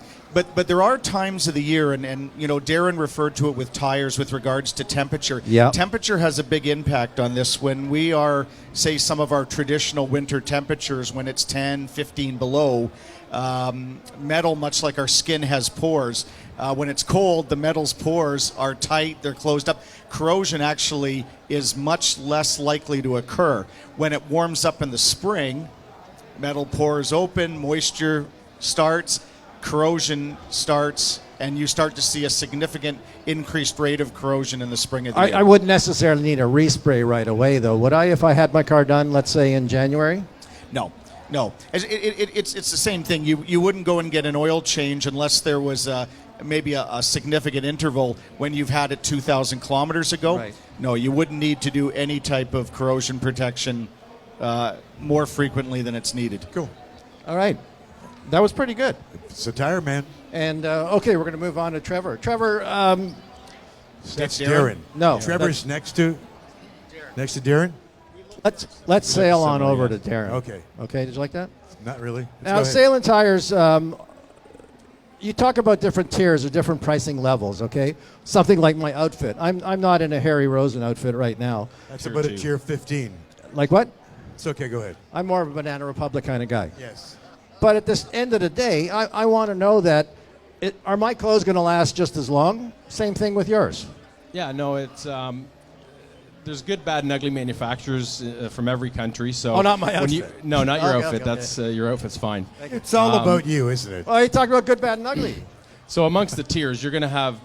Speaker 3: But there are times of the year, and Darrin referred to it with tires with regards to temperature.
Speaker 1: Yeah.
Speaker 3: Temperature has a big impact on this. When we are, say, some of our traditional winter temperatures, when it's 10, 15 below, metal, much like our skin, has pores. When it's cold, the metal's pores are tight, they're closed up. Corrosion actually is much less likely to occur. When it warms up in the spring, metal pores open, moisture starts, corrosion starts, and you start to see a significant increased rate of corrosion in the spring of the year.
Speaker 1: I wouldn't necessarily need a respray right away, though, would I, if I had my car done, let's say, in January?
Speaker 3: No. It's the same thing. You wouldn't go and get an oil change unless there was maybe a significant interval when you've had it 2,000 kilometers ago.
Speaker 1: Right.
Speaker 3: No, you wouldn't need to do any type of corrosion protection more frequently than it's needed.
Speaker 2: Cool.
Speaker 1: All right. That was pretty good.
Speaker 2: It's a tire man.
Speaker 1: And, okay, we're going to move on to Trevor. Trevor,
Speaker 2: That's Darrin.
Speaker 1: No,
Speaker 2: Trevor's next to Darrin?
Speaker 1: let's sail on over to Darrin.
Speaker 2: Okay.
Speaker 1: Okay, did you like that?
Speaker 2: Not really.
Speaker 1: Now, Sailun Tires, you talk about different tiers or different pricing levels, okay? Something like my outfit. I'm not in a Harry Rosen outfit right now.
Speaker 2: That's
Speaker 4: Tier
Speaker 2: about a
Speaker 4: 2.
Speaker 2: tier 15.
Speaker 1: Like what?
Speaker 2: It's okay, go ahead.
Speaker 1: I'm more of a Banana Republic kind of guy.
Speaker 2: Yes.
Speaker 1: But at this end of the day, I want to know that, are my clothes going to last just as long? Same thing with yours.
Speaker 4: Yeah, no, it's there's good, bad, and ugly manufacturers from every country. So
Speaker 1: Oh, not my
Speaker 4: when you-
Speaker 1: outfit.
Speaker 4: no, not your
Speaker 1: Okay,
Speaker 4: outfit.
Speaker 1: okay,
Speaker 4: That's your outfit's fine.
Speaker 2: It's all about you, isn't it?
Speaker 1: Oh, you talk about good, bad, and ugly.
Speaker 4: So amongst the tiers, you're going to have,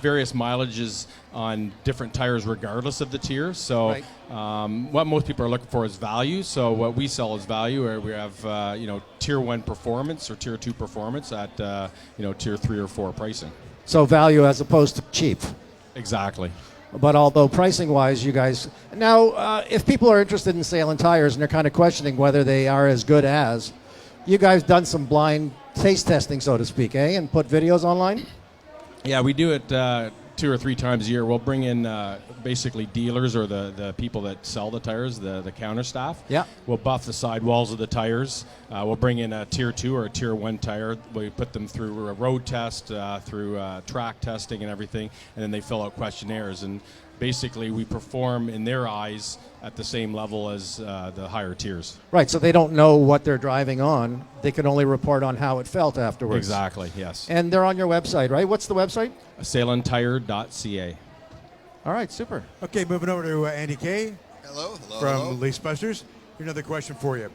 Speaker 4: various mileages on different tires regardless of the tier. So
Speaker 1: Right.
Speaker 4: what most people are looking for is value. So what we sell is value, or we have, tier 1 performance or tier 2 performance at, tier 3 or 4 pricing.
Speaker 1: So value as opposed to cheap.
Speaker 4: Exactly.
Speaker 1: But although pricing-wise, you guys... Now, if people are interested in Sailun Tires and they're kind of questioning whether they are as good as, you guys done some blind taste testing, so to speak, and put videos online?
Speaker 4: Yeah, we do it 2 or 3 times a year. We'll bring in basically dealers or the people that sell the tires, the counter staff.
Speaker 1: Yeah.
Speaker 4: We'll buff the sidewalls of the tires. We'll bring in a tier 2 or a tier 1 tire. We put them through a road test, through track testing and everything, and then they fill out questionnaires. And basically we perform in their eyes at the same level as the higher tiers.
Speaker 1: Right, so they don't know what they're driving on. They can only report on how it felt afterwards.
Speaker 4: Exactly, yes.
Speaker 1: And they're on your website, right? What's the website?
Speaker 4: SailunTire.ca.
Speaker 1: All right, super.
Speaker 2: Okay, moving over to Andy Kay
Speaker 5: Hello,
Speaker 2: from LeasBusters. Here's another question for you.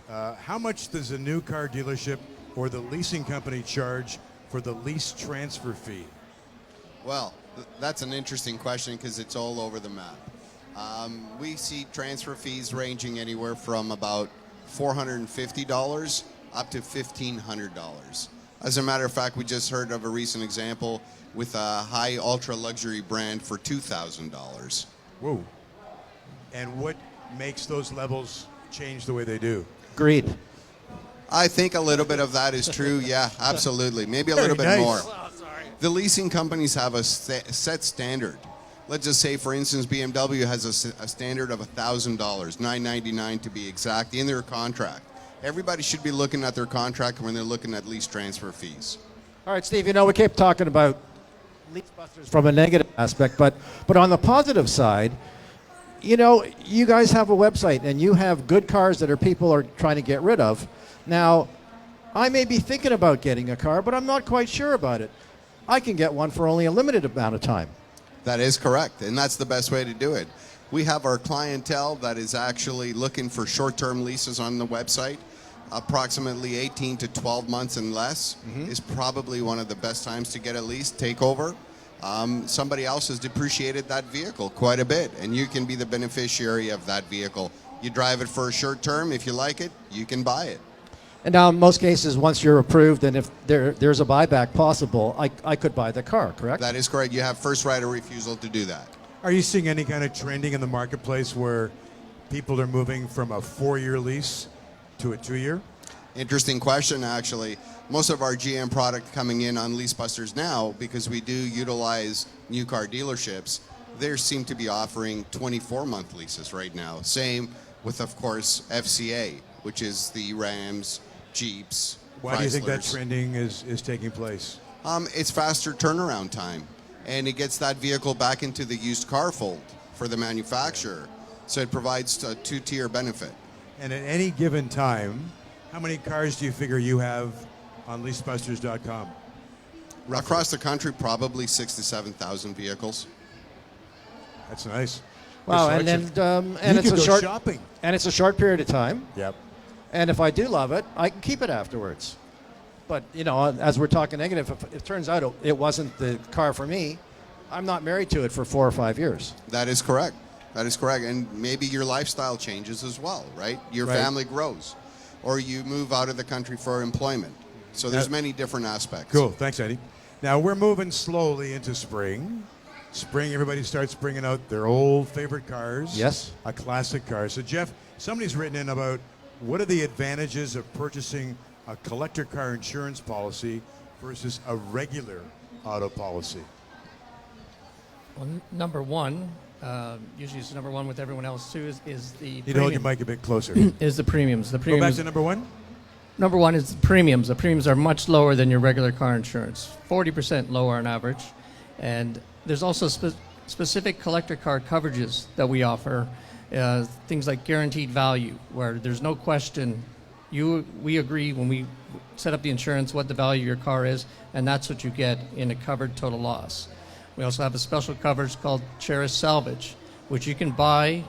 Speaker 2: How much does a new car dealership or the leasing company charge for the lease transfer fee?
Speaker 5: Well, that's an interesting question because it's all over the map. We see transfer fees ranging anywhere from about $450 up to $1,500. As a matter of fact, we just heard of a recent example with a high ultra luxury brand for $2,000.
Speaker 2: Whoa. And what makes those levels change the way they do?
Speaker 1: Greed.
Speaker 5: I think a little bit of that is true. Yeah, absolutely. Maybe a little bit
Speaker 2: Very
Speaker 5: more.
Speaker 2: nice.
Speaker 5: The leasing companies have a set standard. Let's just say, for instance, BMW has a standard of $1,000, $999 to be exact, in their contract. Everybody should be looking at their contract when they're looking at lease transfer fees.
Speaker 1: All right, Steve, you know, we keep talking about LeasBusters from a negative aspect, but on the positive side, you know, you guys have a website and you have good cars that people are trying to get rid of. Now, I may be thinking about getting a car, but I'm not quite sure about it. I can get one for only a limited amount of time.
Speaker 5: That is correct, and that's the best way to do it. We have our clientele that is actually looking for short-term leases on the website. Approximately 18 to 12 months and less is probably one of the best times to get a lease takeover. Somebody else has depreciated that vehicle quite a bit, and you can be the beneficiary of that vehicle. You drive it for a short term. If you like it, you can buy it.
Speaker 1: And now, in most cases, once you're approved and if there's a buyback possible, I could buy the car, correct?
Speaker 5: That is correct. You have first right of refusal to do that.
Speaker 2: Are you seeing any kind of trending in the marketplace where people are moving from a 4-year lease to a 2-year?
Speaker 5: Interesting question, actually. Most of our GM product coming in on LeasBusters now, because we do utilize new car dealerships, they seem to be offering 24-month leases right now. Same with, of course, FCA, which is the Rams, Jeeps,
Speaker 2: Why do you think that
Speaker 5: Chryslers.
Speaker 2: trending is taking place?
Speaker 5: It's faster turnaround time, and it gets that vehicle back into the used car fold for the manufacturer. So it provides a 2-tier benefit.
Speaker 2: And at any given time, how many cars do you figure you have on leasebusters.com?
Speaker 5: Across the country, probably 6,000 to 7,000 vehicles.
Speaker 2: That's nice.
Speaker 1: Wow,
Speaker 2: Good
Speaker 1: and
Speaker 2: selection.
Speaker 1: then and
Speaker 2: You
Speaker 1: it's
Speaker 2: could
Speaker 1: a
Speaker 2: go
Speaker 1: short
Speaker 2: shopping.
Speaker 1: and it's a short period of time.
Speaker 2: Yep.
Speaker 1: And if I do love it, I can keep it afterwards. But you know, as we're talking negative, if it turns out it wasn't the car for me, I'm not married to it for 4 or 5 years.
Speaker 5: That is correct. That is correct. And maybe your lifestyle changes as well, right? Your
Speaker 2: Right.
Speaker 5: family grows, or you move out of the country for employment. So there's many different aspects.
Speaker 2: Cool. Thanks, Eddie. Now, we're moving slowly into spring. Spring, everybody starts bringing out their old favorite cars.
Speaker 1: Yes.
Speaker 2: A classic car. So, Geoff, somebody's written in about what are the advantages of purchasing a collector car insurance policy versus a regular auto policy?
Speaker 6: Well, number one, usually it's number one with everyone else too, is the
Speaker 2: You'd hold your mic a bit closer.
Speaker 6: is the premiums. The
Speaker 2: Go back
Speaker 6: premiums.
Speaker 2: to number one.
Speaker 6: Number one is the premiums. The premiums are much lower than your regular car insurance, 40% lower on average. And there's also specific collector car coverages that we offer, things like guaranteed value, where there's no question. We agree when we set up the insurance what the value of your car is, and that's what you get in a covered total loss. We also have a special coverage called Cherish Salvage, which you can buy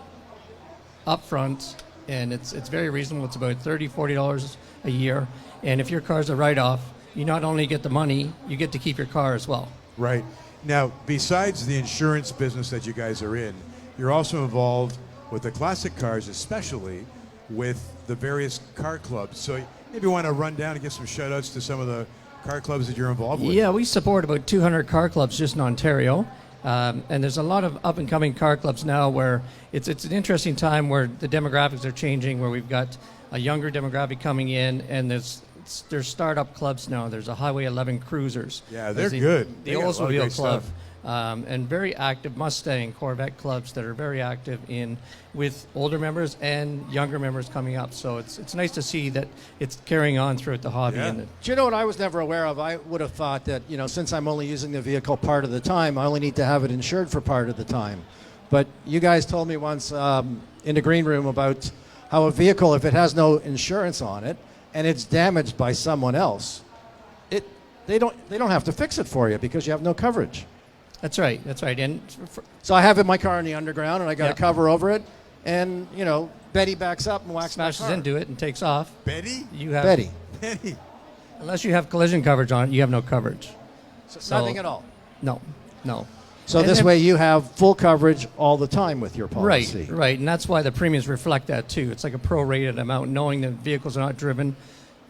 Speaker 6: upfront, and it's very reasonable. It's about $30, $40 a year. And if your car's a write-off, you not only get the money, you get to keep your car as well.
Speaker 2: Right. Now, besides the insurance business that you guys are in, you're also involved with the classic cars, especially with the various car clubs. So maybe you want to run down and give some shout-outs to some of the car clubs that you're involved with.
Speaker 6: Yeah, we support about 200 car clubs just in Ontario. And there's a lot of up-and-coming car clubs now where it's an interesting time where the demographics are changing, where we've got a younger demographic coming in, and there's startup clubs now. There's a Highway 11 Cruisers.
Speaker 2: Yeah, they're
Speaker 6: There's
Speaker 2: good.
Speaker 6: The
Speaker 2: They got a lot of
Speaker 6: Oldsmobile
Speaker 2: great
Speaker 6: Club.
Speaker 2: stuff.
Speaker 6: and very active Mustang, Corvette clubs that are very active with older members and younger members coming up. So it's nice to see that it's carrying on throughout the hobby.
Speaker 2: Yeah.
Speaker 6: And
Speaker 1: Do you know what I was never aware of? I would have thought that, since I'm only using the vehicle part of the time, I only need to have it insured for part of the time. But you guys told me once in the green room about how a vehicle, if it has no insurance on it and it's damaged by someone else, they don't have to fix it for you because you have no coverage.
Speaker 6: That's right. And
Speaker 1: So I have my car in the underground and I got
Speaker 6: Yeah.
Speaker 1: a cover over it, and Betty backs up and whacks
Speaker 6: smashes
Speaker 1: my car.
Speaker 6: into it and takes off.
Speaker 2: Betty?
Speaker 6: You have
Speaker 1: Betty.
Speaker 2: Betty.
Speaker 6: Unless you have collision coverage on it, you have no coverage.
Speaker 1: So nothing at all.
Speaker 6: No.
Speaker 1: So
Speaker 6: And
Speaker 1: this
Speaker 6: then-
Speaker 1: way you have full coverage all the time with your policy.
Speaker 6: Right, and that's why the premiums reflect that too. It's like a prorated amount, knowing that vehicles are not driven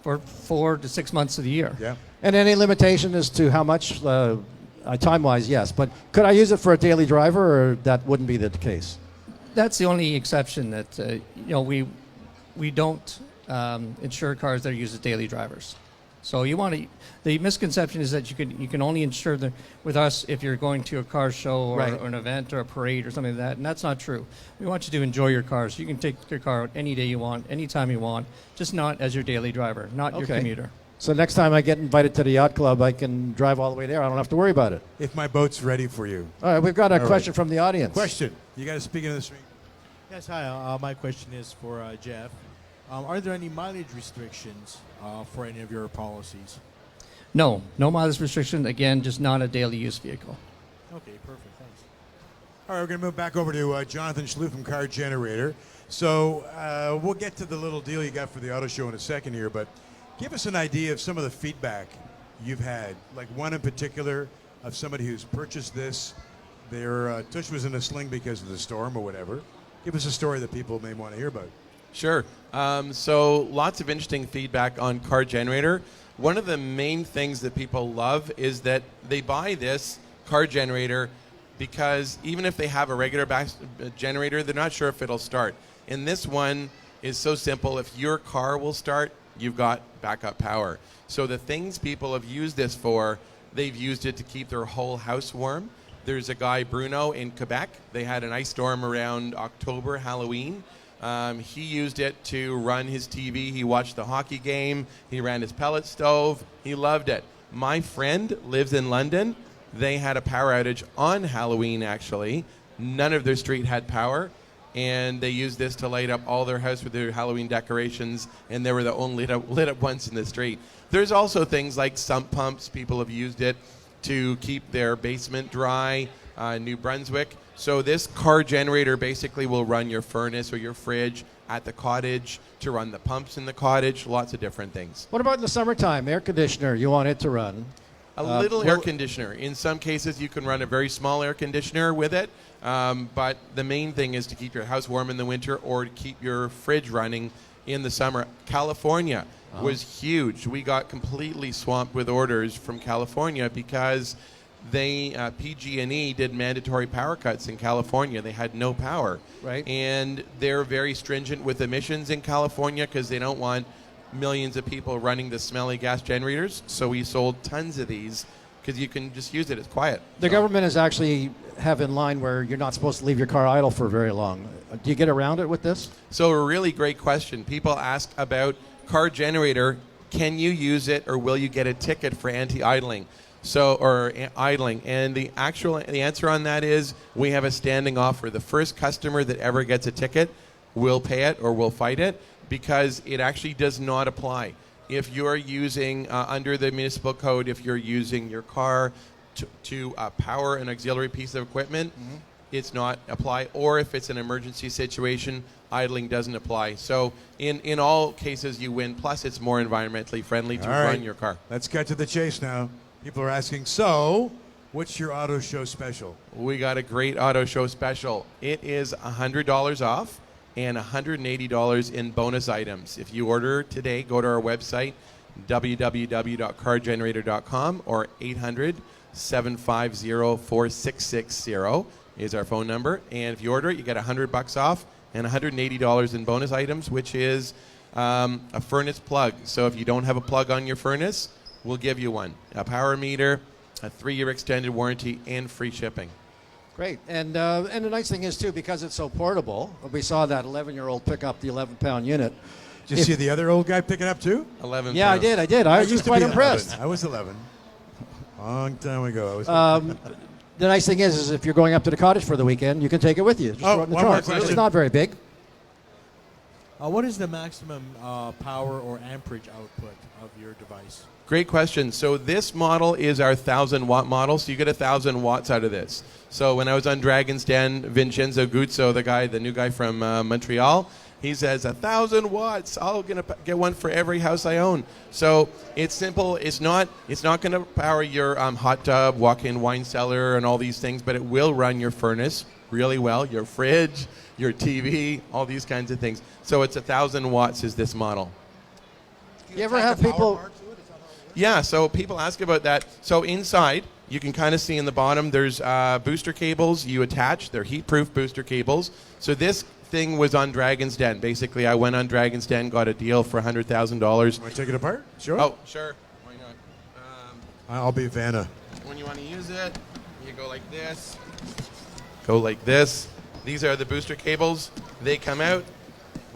Speaker 6: for 4 to 6 months of the year.
Speaker 2: Yeah.
Speaker 1: And any limitation as to how much, time-wise, yes. But could I use it for a daily driver, or that wouldn't be the case?
Speaker 6: That's the only exception that we don't insure cars that are used as daily drivers. So the misconception is that you can only insure with us if you're going to a car show or
Speaker 1: Right.
Speaker 6: an event or a parade or something like that, and that's not true. We want you to enjoy your cars. You can take your car out any day you want, anytime you want, just not as your daily driver, not your
Speaker 1: Okay.
Speaker 6: commuter.
Speaker 1: So next time I get invited to the yacht club, I can drive all the way there. I don't have to worry about it.
Speaker 2: If my boat's ready for you.
Speaker 1: All right, we've got a
Speaker 2: All right.
Speaker 1: question from the audience.
Speaker 2: Question. You got to speak into the screen.
Speaker 11: Yes, hi. My question is for Geoff. Are there any mileage restrictions for any of your policies?
Speaker 6: No mileage restriction. Again, just not a daily use vehicle.
Speaker 11: Okay, perfect. Thanks.
Speaker 2: All right, we're going to move back over to Jonathan Schloo from CarGenerator. So we'll get to the little deal you got for the auto show in a second here, but give us an idea of some of the feedback you've had, like one in particular of somebody who's purchased this. Their tush was in a sling because of the storm or whatever. Give us a story that people may want to hear about.
Speaker 7: Sure. So lots of interesting feedback on CarGenerator. One of the main things that people love is that they buy this CarGenerator because even if they have a regular generator, they're not sure if it'll start. And this one is so simple. If your car will start, you've got backup power. So the things people have used this for, they've used it to keep their whole house warm. There's a guy, Bruno, in Quebec. They had an ice storm around October, Halloween. He used it to run his TV. He watched the hockey game. He ran his pellet stove. He loved it. My friend lives in London. They had a power outage on Halloween, actually. None of their street had power. And they used this to light up all their house with their Halloween decorations, and they were the only lit up ones in the street. There's also things like sump pumps. People have used it to keep their basement dry, New Brunswick. So this CarGenerator basically will run your furnace or your fridge at the cottage, to run the pumps in the cottage, lots of different things.
Speaker 1: What about in the summertime? Air conditioner, you want it to run.
Speaker 7: A little air conditioner. In some cases, you can run a very small air conditioner with it, but the main thing is to keep your house warm in the winter or to keep your fridge running in the summer. California was huge. We got completely swamped with orders from California because PG&E did mandatory power cuts in California. They had no power.
Speaker 1: Right.
Speaker 7: And they're very stringent with emissions in California because they don't want millions of people running the smelly gas generators. So we sold tons of these because you can just use it. It's quiet.
Speaker 1: The government is actually have in line where you're not supposed to leave your car idle for very long. Do you get around it with this?
Speaker 7: So a really great question. People ask about CarGenerator. Can you use it, or will you get a ticket for anti-idling? Idling. And the answer on that is we have a standing offer. The first customer that ever gets a ticket will pay it or will fight it, because it actually does not apply. If you're using, under the municipal code, if you're using your car to power an auxiliary piece of equipment, it's not apply. Or if it's an emergency situation, idling doesn't apply. So in all cases, you win. Plus, it's more environmentally friendly to
Speaker 2: All right.
Speaker 7: run your car.
Speaker 2: Let's get to the chase now. People are asking, so what's your auto show special?
Speaker 7: We got a great auto show special. It is $100 off and $180 in bonus items. If you order today, go to our website, www.cargenerator.com, or 800-750-4660 is our phone number. And if you order it, you get $100 off and $180 in bonus items, which is a furnace plug. So if you don't have a plug on your furnace, we'll give you one. A power meter, a 3-year extended warranty, and free shipping.
Speaker 1: Great. And the nice thing is, too, because it's so portable, we saw that 11-year-old pick up the 11-pound unit.
Speaker 2: Did you see the other old guy pick it up too?
Speaker 7: 11
Speaker 1: Yeah,
Speaker 7: pounds.
Speaker 1: I did. I was
Speaker 2: used to
Speaker 1: quite
Speaker 2: be
Speaker 1: impressed.
Speaker 2: 11. I was 11. Long time ago. I was
Speaker 1: The nice thing is if you're going up to the cottage for the weekend, you can take it with you. Just throw it in the
Speaker 2: one more
Speaker 1: trunk.
Speaker 2: question.
Speaker 1: It's not very big.
Speaker 11: What is the maximum power or amperage output of your device?
Speaker 7: Great question. So this model is our 1,000-watt model, so you get 1,000 watts out of this. So when I was on Dragon's Den, Vincenzo Guzzo, the new guy from Montreal, he says 1,000 watts. I'm gonna get one for every house I own. So it's simple. It's not going to power your hot tub, walk-in wine cellar, and all these things, but it will run your furnace really well, your fridge, your TV, all these kinds of things. So it's 1,000 watts is this model.
Speaker 1: You ever have people?
Speaker 7: Yeah, so people ask about that. So inside, you can kind of see in the bottom, there's booster cables you attach. They're heat-proof booster cables. So this thing was on Dragon's Den. Basically, I went on Dragon's Den, got a deal for $100,000.
Speaker 2: Want to take it apart? Sure.
Speaker 7: Oh, sure. Why not?
Speaker 2: I'll be Vanna.
Speaker 7: When you want to use it, you go like this. Go like this. These are the booster cables. They come out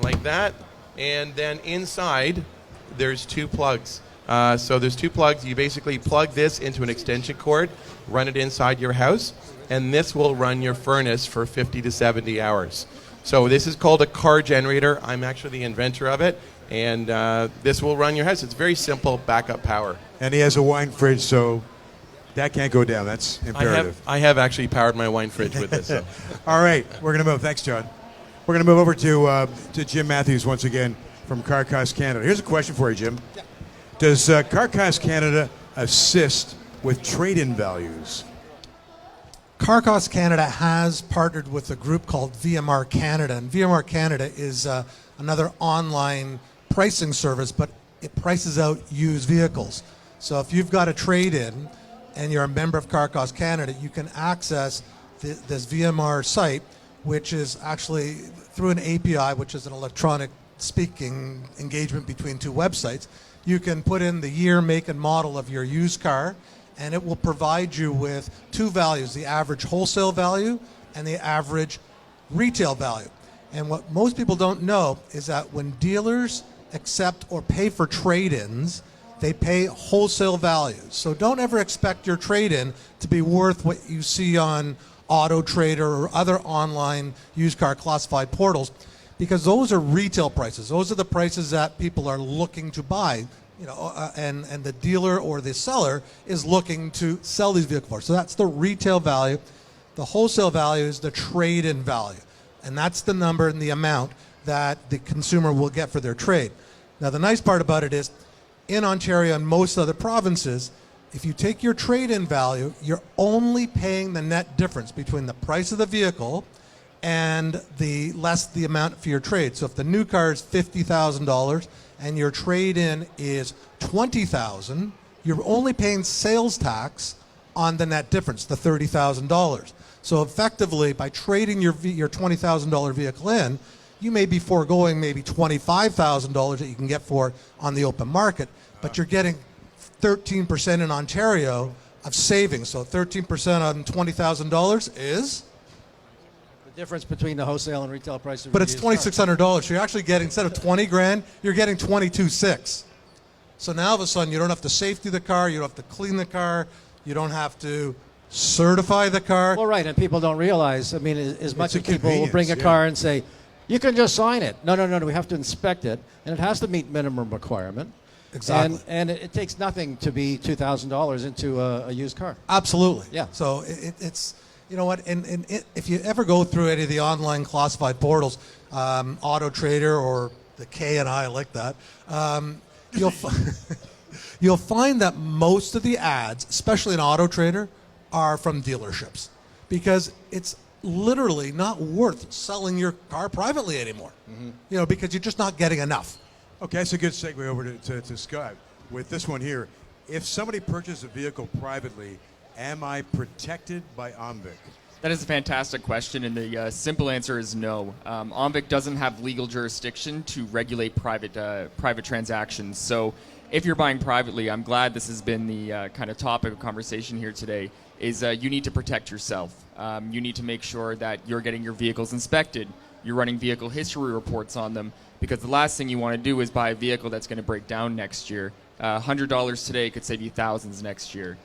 Speaker 7: like that. And then inside, there's 2 plugs. So there's 2 plugs. You basically plug this into an extension cord, run it inside your house, and this will run your furnace for 50 to 70 hours. So this is called a CarGenerator. I'm actually the inventor of it, and this will run your house. It's very simple backup power.
Speaker 2: And he has a wine fridge, so that can't go down. That's imperative.
Speaker 7: I have actually powered my wine fridge with this. So.
Speaker 2: All right, we're going to move. Thanks, John. We're going to move over to Jim Matthews once again from CarCost Canada. Here's a question for you, Jim. Yeah. Does CarCost Canada assist with trade-in values?
Speaker 8: CarCost Canada has partnered with a group called VMR Canada, and VMR Canada is another online pricing service, but it prices out used vehicles. So if you've got a trade-in and you're a member of CarCost Canada, you can access this VMR site, which is actually through an API, which is an electronic speaking engagement between 2 websites. You can put in the year, make, and model of your used car, and it will provide you with 2 values, the average wholesale value and the average retail value. And what most people don't know is that when dealers accept or pay for trade-ins, they pay wholesale values. So don't ever expect your trade-in to be worth what you see on Auto Trader or other online used car classified portals, because those are retail prices. Those are the prices that people are looking to buy, and the dealer or the seller is looking to sell these vehicles for. So that's the retail value. The wholesale value is the trade-in value, and that's the number and the amount that the consumer will get for their trade. Now, the nice part about it is, in Ontario and most other provinces, if you take your trade-in value, you're only paying the net difference between the price of the vehicle and the less the amount for your trade. So if the new car is $50,000 and your trade-in is $20,000, you're only paying sales tax on the net difference, the $30,000. So effectively, by trading your $20,000 vehicle in, you may be foregoing maybe $25,000 that you can get for on the open market, but you're getting 13% in Ontario of savings. So 13% on $20,000 is?
Speaker 1: The difference between the wholesale and retail price of
Speaker 8: But it's $2,600. So you're actually getting, instead of 20 grand, you're getting 22.6. So now all of a sudden you don't have to safety the car, you don't have to clean the car, you don't have to certify the car.
Speaker 1: Well, right, and people don't realize, I mean, as much as
Speaker 2: a
Speaker 1: people will bring a
Speaker 2: convenience,
Speaker 1: car and say, you can just sign it. No, we have to inspect it, and it has to meet minimum requirement.
Speaker 8: Exactly.
Speaker 1: And it takes nothing to be $2,000 into a used car.
Speaker 8: Absolutely.
Speaker 1: Yeah.
Speaker 8: So it's, you know what, and if you ever go through any of the online classified portals, Auto Trader or the K and I like that, you'll find that most of the ads, especially in Auto Trader, are from dealerships, because it's literally not worth selling your car privately anymore. Mm-hmm. Because you're just not getting enough.
Speaker 2: Okay, that's a good segue over to Scott. With this one here, if somebody purchases a vehicle privately, am I protected by OMVIC?
Speaker 9: That is a fantastic question, and the simple answer is no. OMVIC doesn't have legal jurisdiction to regulate private transactions. So if you're buying privately, I'm glad this has been the kind of topic of conversation here today, is you need to protect yourself. You need to make sure that you're getting your vehicles inspected. You're running vehicle history reports on them, because the last thing you want to do is buy a vehicle that's going to break down next year. $100 today could save you thousands next year.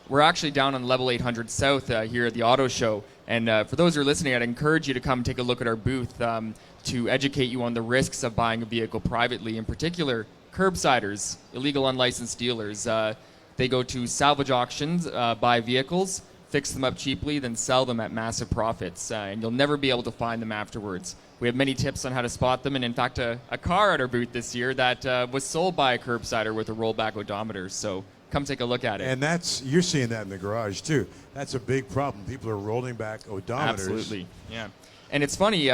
Speaker 9: We're actually down on level 800 South here at the auto show, and for those who are listening, I'd encourage you to come take a look at our booth to educate you on the risks of buying a vehicle privately, in particular curbsiders, illegal unlicensed dealers. They go to salvage auctions, buy vehicles, fix them up cheaply, then sell them at massive profits, and you'll never be able to find them afterwards. We have many tips on how to spot them, and in fact, a car at our booth this year that was sold by a curbsider with a rollback odometer. So come take a look at it.
Speaker 2: And you're seeing that in the garage too. That's a big problem. People are rolling back odometers.
Speaker 9: Absolutely, yeah. And it's funny,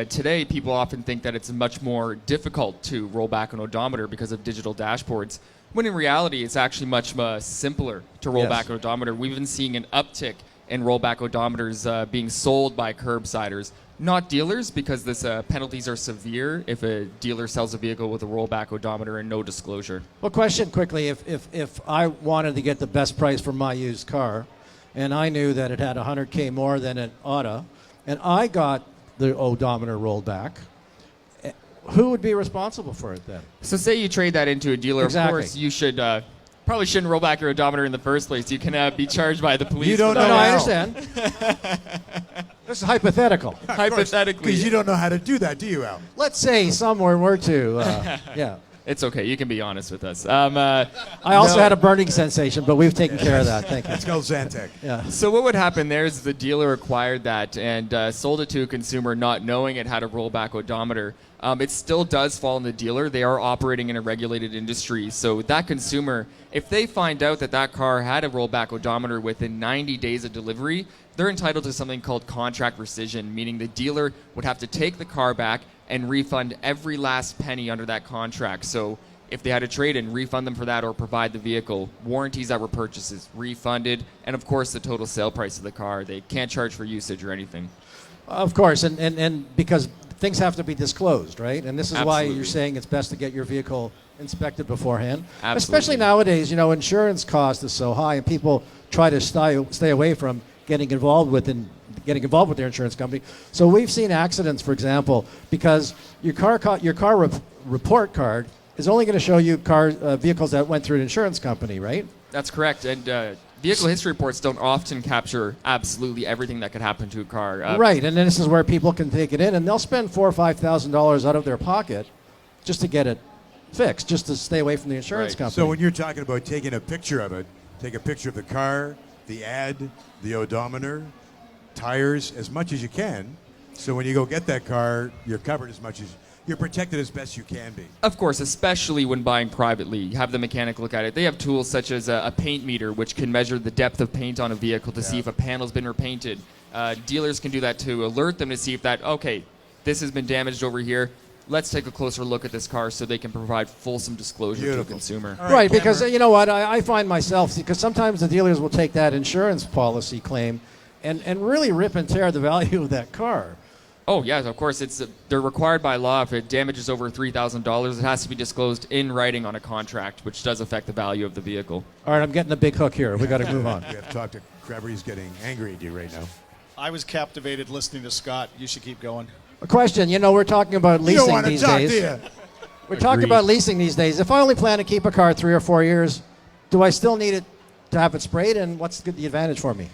Speaker 9: today people often think that it's much more difficult to roll back an odometer because of digital dashboards, when in reality it's actually much simpler to roll back an odometer. We've been seeing an uptick in rollback odometers being sold by curbsiders, not dealers, because this penalties are severe if a dealer sells a vehicle with a rollback odometer and no disclosure.
Speaker 1: Well, question quickly, if I wanted to get the best price for my used car, and I knew that it had 100K more than it oughta, and I got the odometer rolled back, who would be responsible for it then?
Speaker 9: So say you trade that into a dealer,
Speaker 1: Exactly.
Speaker 9: of course you should probably shouldn't roll back your odometer in the first place. You can be charged by the police.
Speaker 2: You don't
Speaker 1: No,
Speaker 2: know
Speaker 1: no, I
Speaker 2: how.
Speaker 1: understand. This is hypothetical.
Speaker 9: Hypothetically.
Speaker 2: Because you don't know how to do that, do you, Al?
Speaker 1: Let's say someone were to, yeah.
Speaker 9: It's okay. You can be honest with us.
Speaker 1: I also had a burning sensation, but we've taken care of that. Thank you.
Speaker 2: It's called Zantac.
Speaker 1: Yeah.
Speaker 9: So what would happen there is the dealer acquired that and sold it to a consumer not knowing it had a rollback odometer. It still does fall on the dealer. They are operating in a regulated industry. So that consumer, if they find out that that car had a rollback odometer within 90 days of delivery, they're entitled to something called contract rescission, meaning the dealer would have to take the car back and refund every last penny under that contract. So if they had a trade-in, refund them for that or provide the vehicle. Warranties that were purchases, refunded. And of course, the total sale price of the car. They can't charge for usage or anything.
Speaker 1: Of course, and because things have to be disclosed, right? And this is why
Speaker 9: Absolutely.
Speaker 1: you're saying it's best to get your vehicle inspected beforehand.
Speaker 9: Absolutely.
Speaker 1: Especially nowadays, insurance cost is so high, and people try to stay away from getting involved with their insurance company. So we've seen accidents, for example, because your car report card is only going to show you vehicles that went through an insurance company, right?
Speaker 9: That's correct. And vehicle history reports don't often capture absolutely everything that could happen to a car.
Speaker 1: Right, and then this is where people can take it in, and they'll spend $4,000 or $5,000 out of their pocket just to get it fixed, just to stay away from the insurance
Speaker 9: Right.
Speaker 1: company.
Speaker 2: So when you're talking about taking a picture of it, take a picture of the car, the ad, the odometer, tires, as much as you can. So when you go get that car, you're covered as much as you're protected as best you can be.
Speaker 9: Of course, especially when buying privately. You have the mechanic look at it. They have tools such as a paint meter, which can measure the depth of paint on a vehicle to see if a panel's been repainted. Dealers can do that to alert them to see if this has been damaged over here. Let's take a closer look at this car so they can provide fulsome disclosure to the
Speaker 2: Beautiful.
Speaker 9: consumer.
Speaker 1: Right, because you know what, I find myself, because sometimes the dealers will take that insurance policy claim and really rip and tear the value of that car.
Speaker 9: Oh, yes, of course. They're required by law. If it damages over $3,000, it has to be disclosed in writing on a contract, which does affect the value of the vehicle.
Speaker 1: All right, I'm getting a big hook here. We got to move on.
Speaker 2: We have to talk to Trevor. He's getting angry at you right now.
Speaker 3: I was captivated listening to Scott. You should keep going.
Speaker 1: A question, we're talking about
Speaker 2: You don't
Speaker 1: leasing
Speaker 2: want to
Speaker 1: these
Speaker 2: talk,
Speaker 1: days.
Speaker 2: do you?
Speaker 1: We're talking
Speaker 9: Agreed.
Speaker 1: about leasing these days. If I only plan to keep a car 3 or 4 years, do I still need it to have it sprayed, and what's the advantage for me?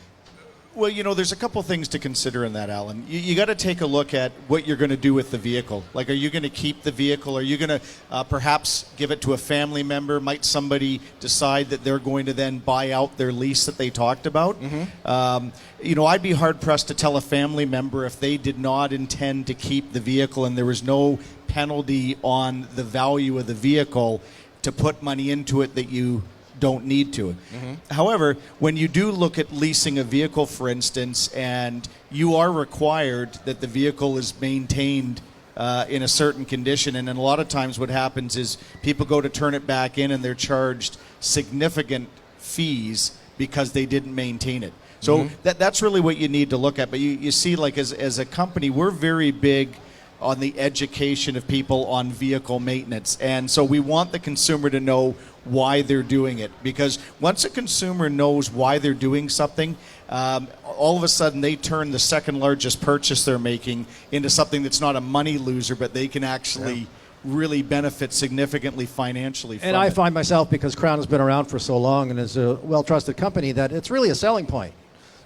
Speaker 3: Well, there's a couple things to consider in that, Alan. You got to take a look at what you're going to do with the vehicle. Like, are you going to keep the vehicle? Are you going to perhaps give it to a family member? Might somebody decide that they're going to then buy out their lease that they talked about? I'd be hard-pressed to tell a family member if they did not intend to keep the vehicle and there was no penalty on the value of the vehicle to put money into it that you don't need to. However, when you do look at leasing a vehicle, for instance, and you are required that the vehicle is maintained in a certain condition, and then a lot of times what happens is people go to turn it back in and they're charged significant fees because they didn't maintain it. So that's really what you need to look at. But you see, like as a company, we're very big on the education of people on vehicle maintenance. And so we want the consumer to know why they're doing it, because once a consumer knows why they're doing something, all of a sudden they turn the second largest purchase they're making into something that's not a money loser, but they can actually really benefit significantly financially from
Speaker 1: And I
Speaker 3: it.
Speaker 1: find myself, because Krown has been around for so long and is a well-trusted company, that it's really a selling point.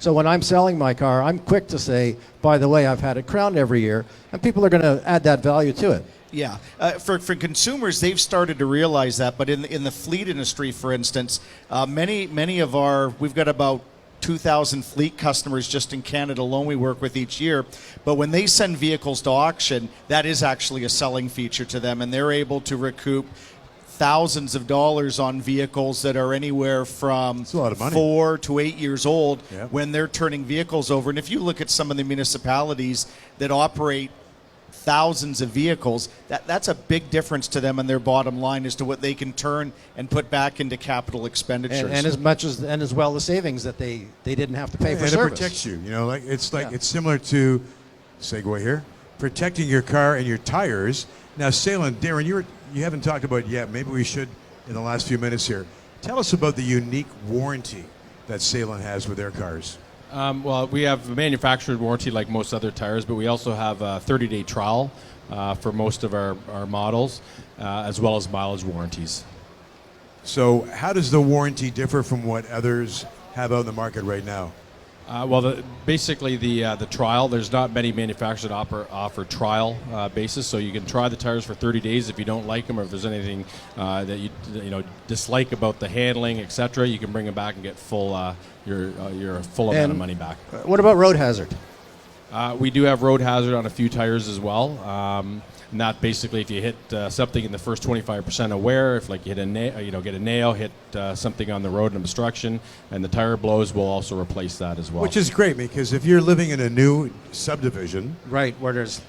Speaker 1: So when I'm selling my car, I'm quick to say, by the way, I've had it crowned every year, and people are going to add that value to it.
Speaker 3: Yeah, for consumers, they've started to realize that. But in the fleet industry, for instance, many of we've got about 2,000 fleet customers just in Canada alone we work with each year. But when they send vehicles to auction, that is actually a selling feature to them, and they're able to recoup thousands of dollars on vehicles that are anywhere from
Speaker 2: a lot of money.
Speaker 3: 4 to 8 years old
Speaker 2: Yep.
Speaker 3: when they're turning vehicles over. And if you look at some of the municipalities that operate thousands of vehicles, that's a big difference to them and their bottom line as to what they can turn and put back into capital expenditures.
Speaker 1: And as well the savings that they didn't have to pay for
Speaker 2: and
Speaker 1: service.
Speaker 2: it protects you. You know, it's similar to segue here, protecting your car and your tires. Now, Sailun, Darrin, you haven't talked about it yet. Maybe we should in the last few minutes here. Tell us about the unique warranty that Sailun has with their cars.
Speaker 4: Well, we have a manufacturer warranty like most other tires, but we also have a 30-day trial for most of our models, as well as mileage warranties.
Speaker 2: So how does the warranty differ from what others have out in the market right now?
Speaker 4: Basically the trial, there's not many manufacturers that offer trial basis, so you can try the tires for 30 days. If you don't like them, or if there's anything that you dislike about the handling, etc., you can bring them back and get your full amount of money back.
Speaker 1: What about road hazard?
Speaker 4: We do have road hazard on a few tires as well. And that basically, if you hit something in the first 25% of wear, if like you hit get a nail, hit something on the road, an obstruction, and the tire blows, we'll also replace that as well.
Speaker 2: Which is great, because if you're living in a new subdivision,
Speaker 1: right, where there's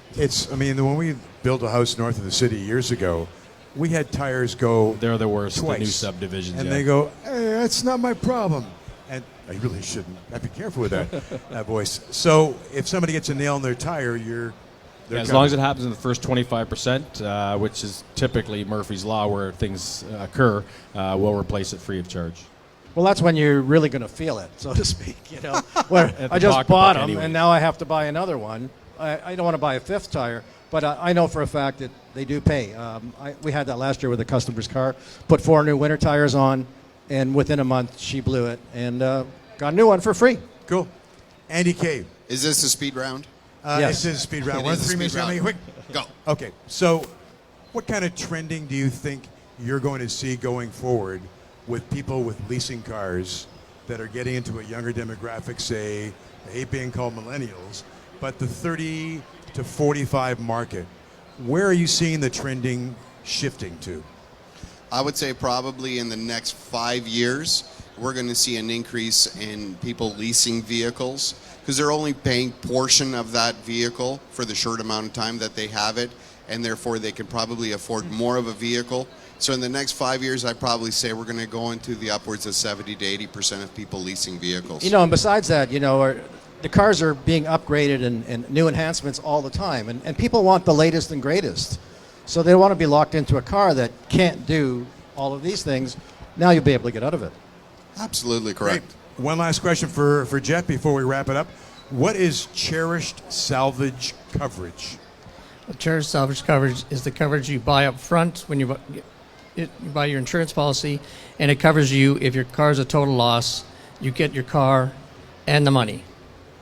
Speaker 2: when we built a house north of the city years ago, we had tires go.
Speaker 4: They're the worst,
Speaker 2: twice,
Speaker 4: the new subdivisions,
Speaker 2: and they go, "Hey, that's not my problem." And I really shouldn't. I'd be careful with that voice. So if somebody gets a nail in their tire,
Speaker 4: as long as it happens in the first 25%, which is typically Murphy's Law where things occur, we'll replace it free of charge.
Speaker 1: Well, that's when you're really going to feel it, so to speak. Where I just bought them, and now I have to buy another one. I don't want to buy a fifth tire, but I know for a fact that they do pay. We had that last year with a customer's car. Put 4 new winter tires on, and within a month she blew it, and got a new one for free.
Speaker 2: Cool. Andy K.
Speaker 5: Is this a speed round?
Speaker 1: Yes.
Speaker 2: This is a speed round.
Speaker 5: It
Speaker 2: 1
Speaker 5: is a
Speaker 2: 3 minutes
Speaker 5: speed round.
Speaker 2: quick.
Speaker 5: Go.
Speaker 2: Okay, so what kind of trending do you think you're going to see going forward with people with leasing cars that are getting into a younger demographic, say, I hate being called millennials, but the 30 to 45 market? Where are you seeing the trending shifting to?
Speaker 5: I would say probably in the next 5 years, we're going to see an increase in people leasing vehicles, because they're only paying portion of that vehicle for the short amount of time that they have it, and therefore they can probably afford more of a vehicle. So in the next 5 years, I'd probably say we're going to go into the upwards of 70 to 80% of people leasing vehicles.
Speaker 1: And besides that, the cars are being upgraded and new enhancements all the time, and people want the latest and greatest. So they want to be locked into a car that can't do all of these things. Now you'll be able to get out of it.
Speaker 5: Absolutely correct.
Speaker 2: Great. One last question for Geoff before we wrap it up. What is cherished salvage coverage?
Speaker 6: Cherished salvage coverage is the coverage you buy up front when you buy your insurance policy, and it covers you if your car is a total loss. You get your car and the money.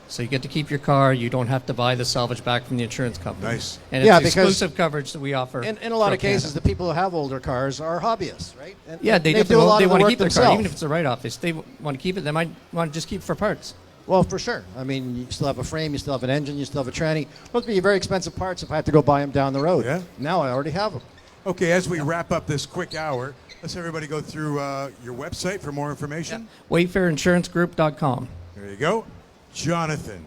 Speaker 6: So you get to keep your car. You don't have to buy the salvage back from the insurance company.
Speaker 2: Nice.
Speaker 6: And it's exclusive coverage that we offer.
Speaker 1: In a lot of cases, the people who have older cars are hobbyists, right? And
Speaker 6: they
Speaker 1: do a lot
Speaker 6: they
Speaker 1: of the
Speaker 6: want to
Speaker 1: work
Speaker 6: keep their car,
Speaker 1: themselves.
Speaker 6: even if it's a write-off. If they want to keep it, they might want to just keep it for parts.
Speaker 1: Well, for sure. I mean, you still have a frame, you still have an engine, you still have a tranny. Those would be very expensive parts if I had to go buy them down the road.
Speaker 2: Yeah.
Speaker 1: Now I already have them.
Speaker 2: Okay, as we wrap up this quick hour, let's everybody go through your website for more information.
Speaker 6: WayfarerInsuranceGroup.com.
Speaker 2: There you go. Jonathan,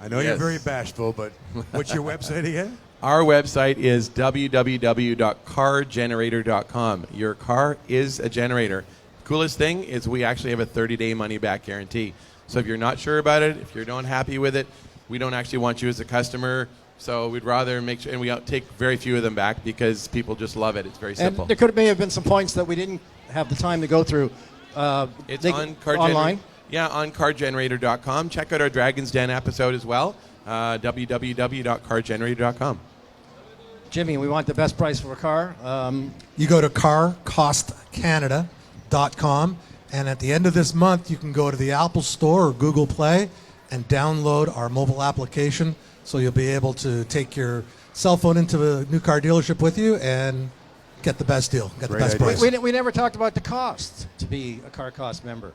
Speaker 2: I know you're
Speaker 7: Yes.
Speaker 2: very bashful, but what's your website again?
Speaker 7: Our website is www.CarGenerator.com. Your car is a generator. Coolest thing is we actually have a 30-day money-back guarantee. So if you're not sure about it, if you're not happy with it, we don't actually want you as a customer So we'd rather make sure, and we take very few of them back because people just love it. It's very
Speaker 1: And
Speaker 7: simple.
Speaker 1: there may have been some points that we didn't have the time to go through.
Speaker 7: It's
Speaker 1: they-
Speaker 7: on
Speaker 1: online.
Speaker 7: Yeah, on CarGenerator.com. Check out our Dragon's Den episode as well. www.cargenerator.com.
Speaker 1: Jimmy, we want the best price for a car.
Speaker 8: You go to CarCostCanada.com, and at the end of this month, you can go to the Apple Store or Google Play and download our mobile application. So you'll be able to take your cell phone into a new car dealership with you and get the best deal, get the
Speaker 2: Great
Speaker 8: best
Speaker 2: idea.
Speaker 8: price.
Speaker 1: We never talked about the cost to be a CarCost member.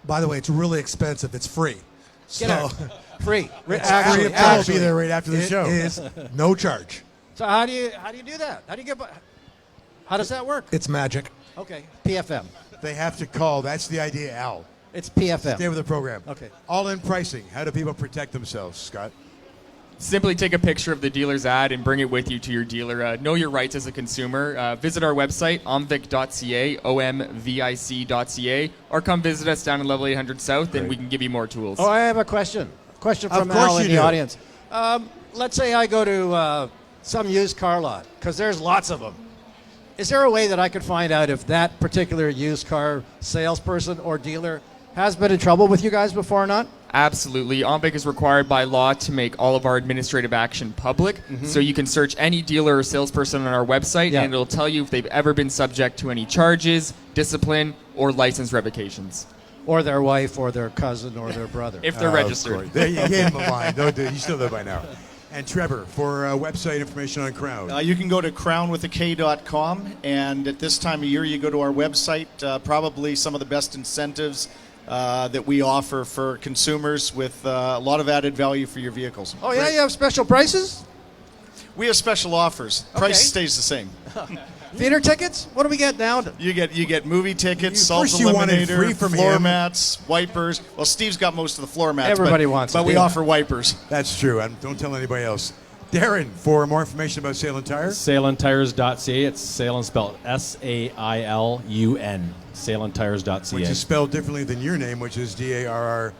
Speaker 8: By the way, it's really expensive. It's free.
Speaker 1: Get out. Free.
Speaker 8: Actually,
Speaker 2: I'll be there right after the show.
Speaker 8: It is no charge.
Speaker 1: So how do you do that? How does that work?
Speaker 8: It's magic.
Speaker 1: Okay, PFM.
Speaker 2: They have to call. That's the idea, Al.
Speaker 1: It's PFM.
Speaker 2: Stay with the program.
Speaker 1: Okay.
Speaker 2: All-in pricing. How do people protect themselves, Scott?
Speaker 9: Simply take a picture of the dealer's ad and bring it with you to your dealer. Know your rights as a consumer. Visit our website, omvic.ca, omvic.ca, or come visit us down in Level 800 South, and we can give you more tools.
Speaker 1: Oh, I have a question. Question from
Speaker 2: Of course
Speaker 1: Al in
Speaker 2: you
Speaker 1: the
Speaker 2: do.
Speaker 1: audience. Let's say I go to some used car lot, because there's lots of them. Is there a way that I could find out if that particular used car salesperson or dealer has been in trouble with you guys before or not?
Speaker 9: Absolutely. OMVIC is required by law to make all of our administrative action public. So you can search any dealer or salesperson on our website,
Speaker 1: Yeah.
Speaker 9: and it'll tell you if they've ever been subject to any charges, discipline, or license revocations.
Speaker 1: Or their wife, or their cousin, or their brother.
Speaker 9: If they're
Speaker 2: Of
Speaker 9: registered.
Speaker 2: course. There, you gave him a line. Don't do it. You still there by now. And Trevor, for website information on Krown.
Speaker 3: You can go to crownwithak.com, and at this time of year, you go to our website. Probably some of the best incentives that we offer for consumers with a lot of added value for your vehicles.
Speaker 1: Oh, yeah, you have special prices?
Speaker 3: We have special offers. Price stays the same.
Speaker 1: Theater tickets? What do we get now?
Speaker 3: You get movie tickets, salt
Speaker 2: First you wanted
Speaker 3: eliminator,
Speaker 2: free from
Speaker 3: floor
Speaker 2: him.
Speaker 3: mats, wipers. Well, Steve's got most of the floor mats.
Speaker 1: Everybody wants
Speaker 3: but
Speaker 1: it.
Speaker 3: we
Speaker 1: Yeah.
Speaker 3: offer wipers.
Speaker 2: That's true. Don't tell anybody else. Darrin, for more information about Sailun Tire.
Speaker 4: SailunTires.ca. It's Sailun spelled Sailun. SailunTires.ca.
Speaker 2: Which is spelled differently than your name, which is Darrin.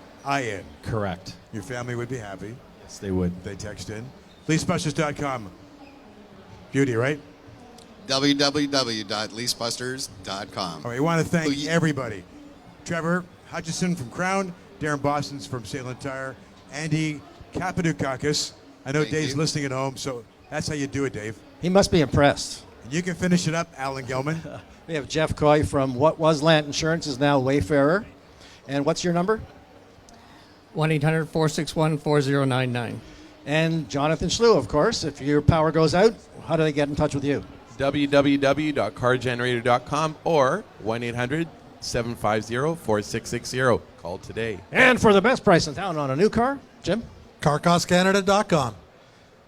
Speaker 4: Correct.
Speaker 2: Your family would be happy
Speaker 4: Yes, they would.
Speaker 2: if they text in. LeasBusters.com. Beauty, right?
Speaker 5: www.leasebusters.com.
Speaker 2: All right, we want to thank everybody. Trevor Hutcheson from Krown, Darrin Bossence from Sailun Tire, Andy Kapadoukakis. I know
Speaker 5: Thank
Speaker 2: Dave's
Speaker 5: you.
Speaker 2: listening at home, so that's how you do it, Dave.
Speaker 1: He must be impressed.
Speaker 2: And you can finish it up, Alan Gelman.
Speaker 1: We have Geoff Coy from What Was Land Insurance is now Wayfarer. And what's your number?
Speaker 6: 1-800-461-4099.
Speaker 1: And Jonathan Schloo, of course. If your power goes out, how do they get in touch with you?
Speaker 7: www.cargenerator.com or 1-800-750-4660. Call today.
Speaker 1: And for the best price in town on a new car, Jim?
Speaker 8: CarCostCanada.com.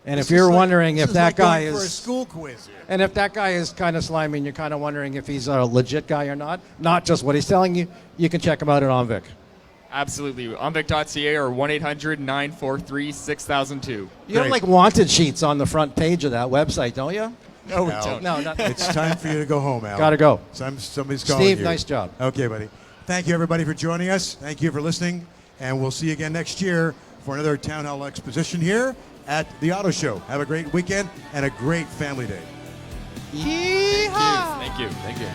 Speaker 1: And if you're wondering if
Speaker 2: This
Speaker 1: that
Speaker 2: like
Speaker 1: guy
Speaker 2: going for a
Speaker 1: is...
Speaker 2: school quiz here.
Speaker 1: And if that guy is kind of slimy and you're kind of wondering if he's a legit guy or not just what he's telling you, you can check him out at OMVIC.
Speaker 9: Absolutely. omvic.ca or 1-800-943-6002.
Speaker 1: You have like wanted sheets on the front page of that website, don't you?
Speaker 9: No, we
Speaker 2: Al.
Speaker 9: don't.
Speaker 1: No, not...
Speaker 2: It's time for you to go home, Al.
Speaker 1: Gotta go.
Speaker 2: Somebody's calling
Speaker 1: Steve,
Speaker 2: you.
Speaker 1: nice job.
Speaker 2: Okay, buddy. Thank you, everybody, for joining us. Thank you for listening. And we'll see you again next year for another Town Hall Exposition here at the Auto Show. Have a great weekend and a great family day.
Speaker 1: Yeehaw!
Speaker 9: Thank you.
Speaker 7: Thank you.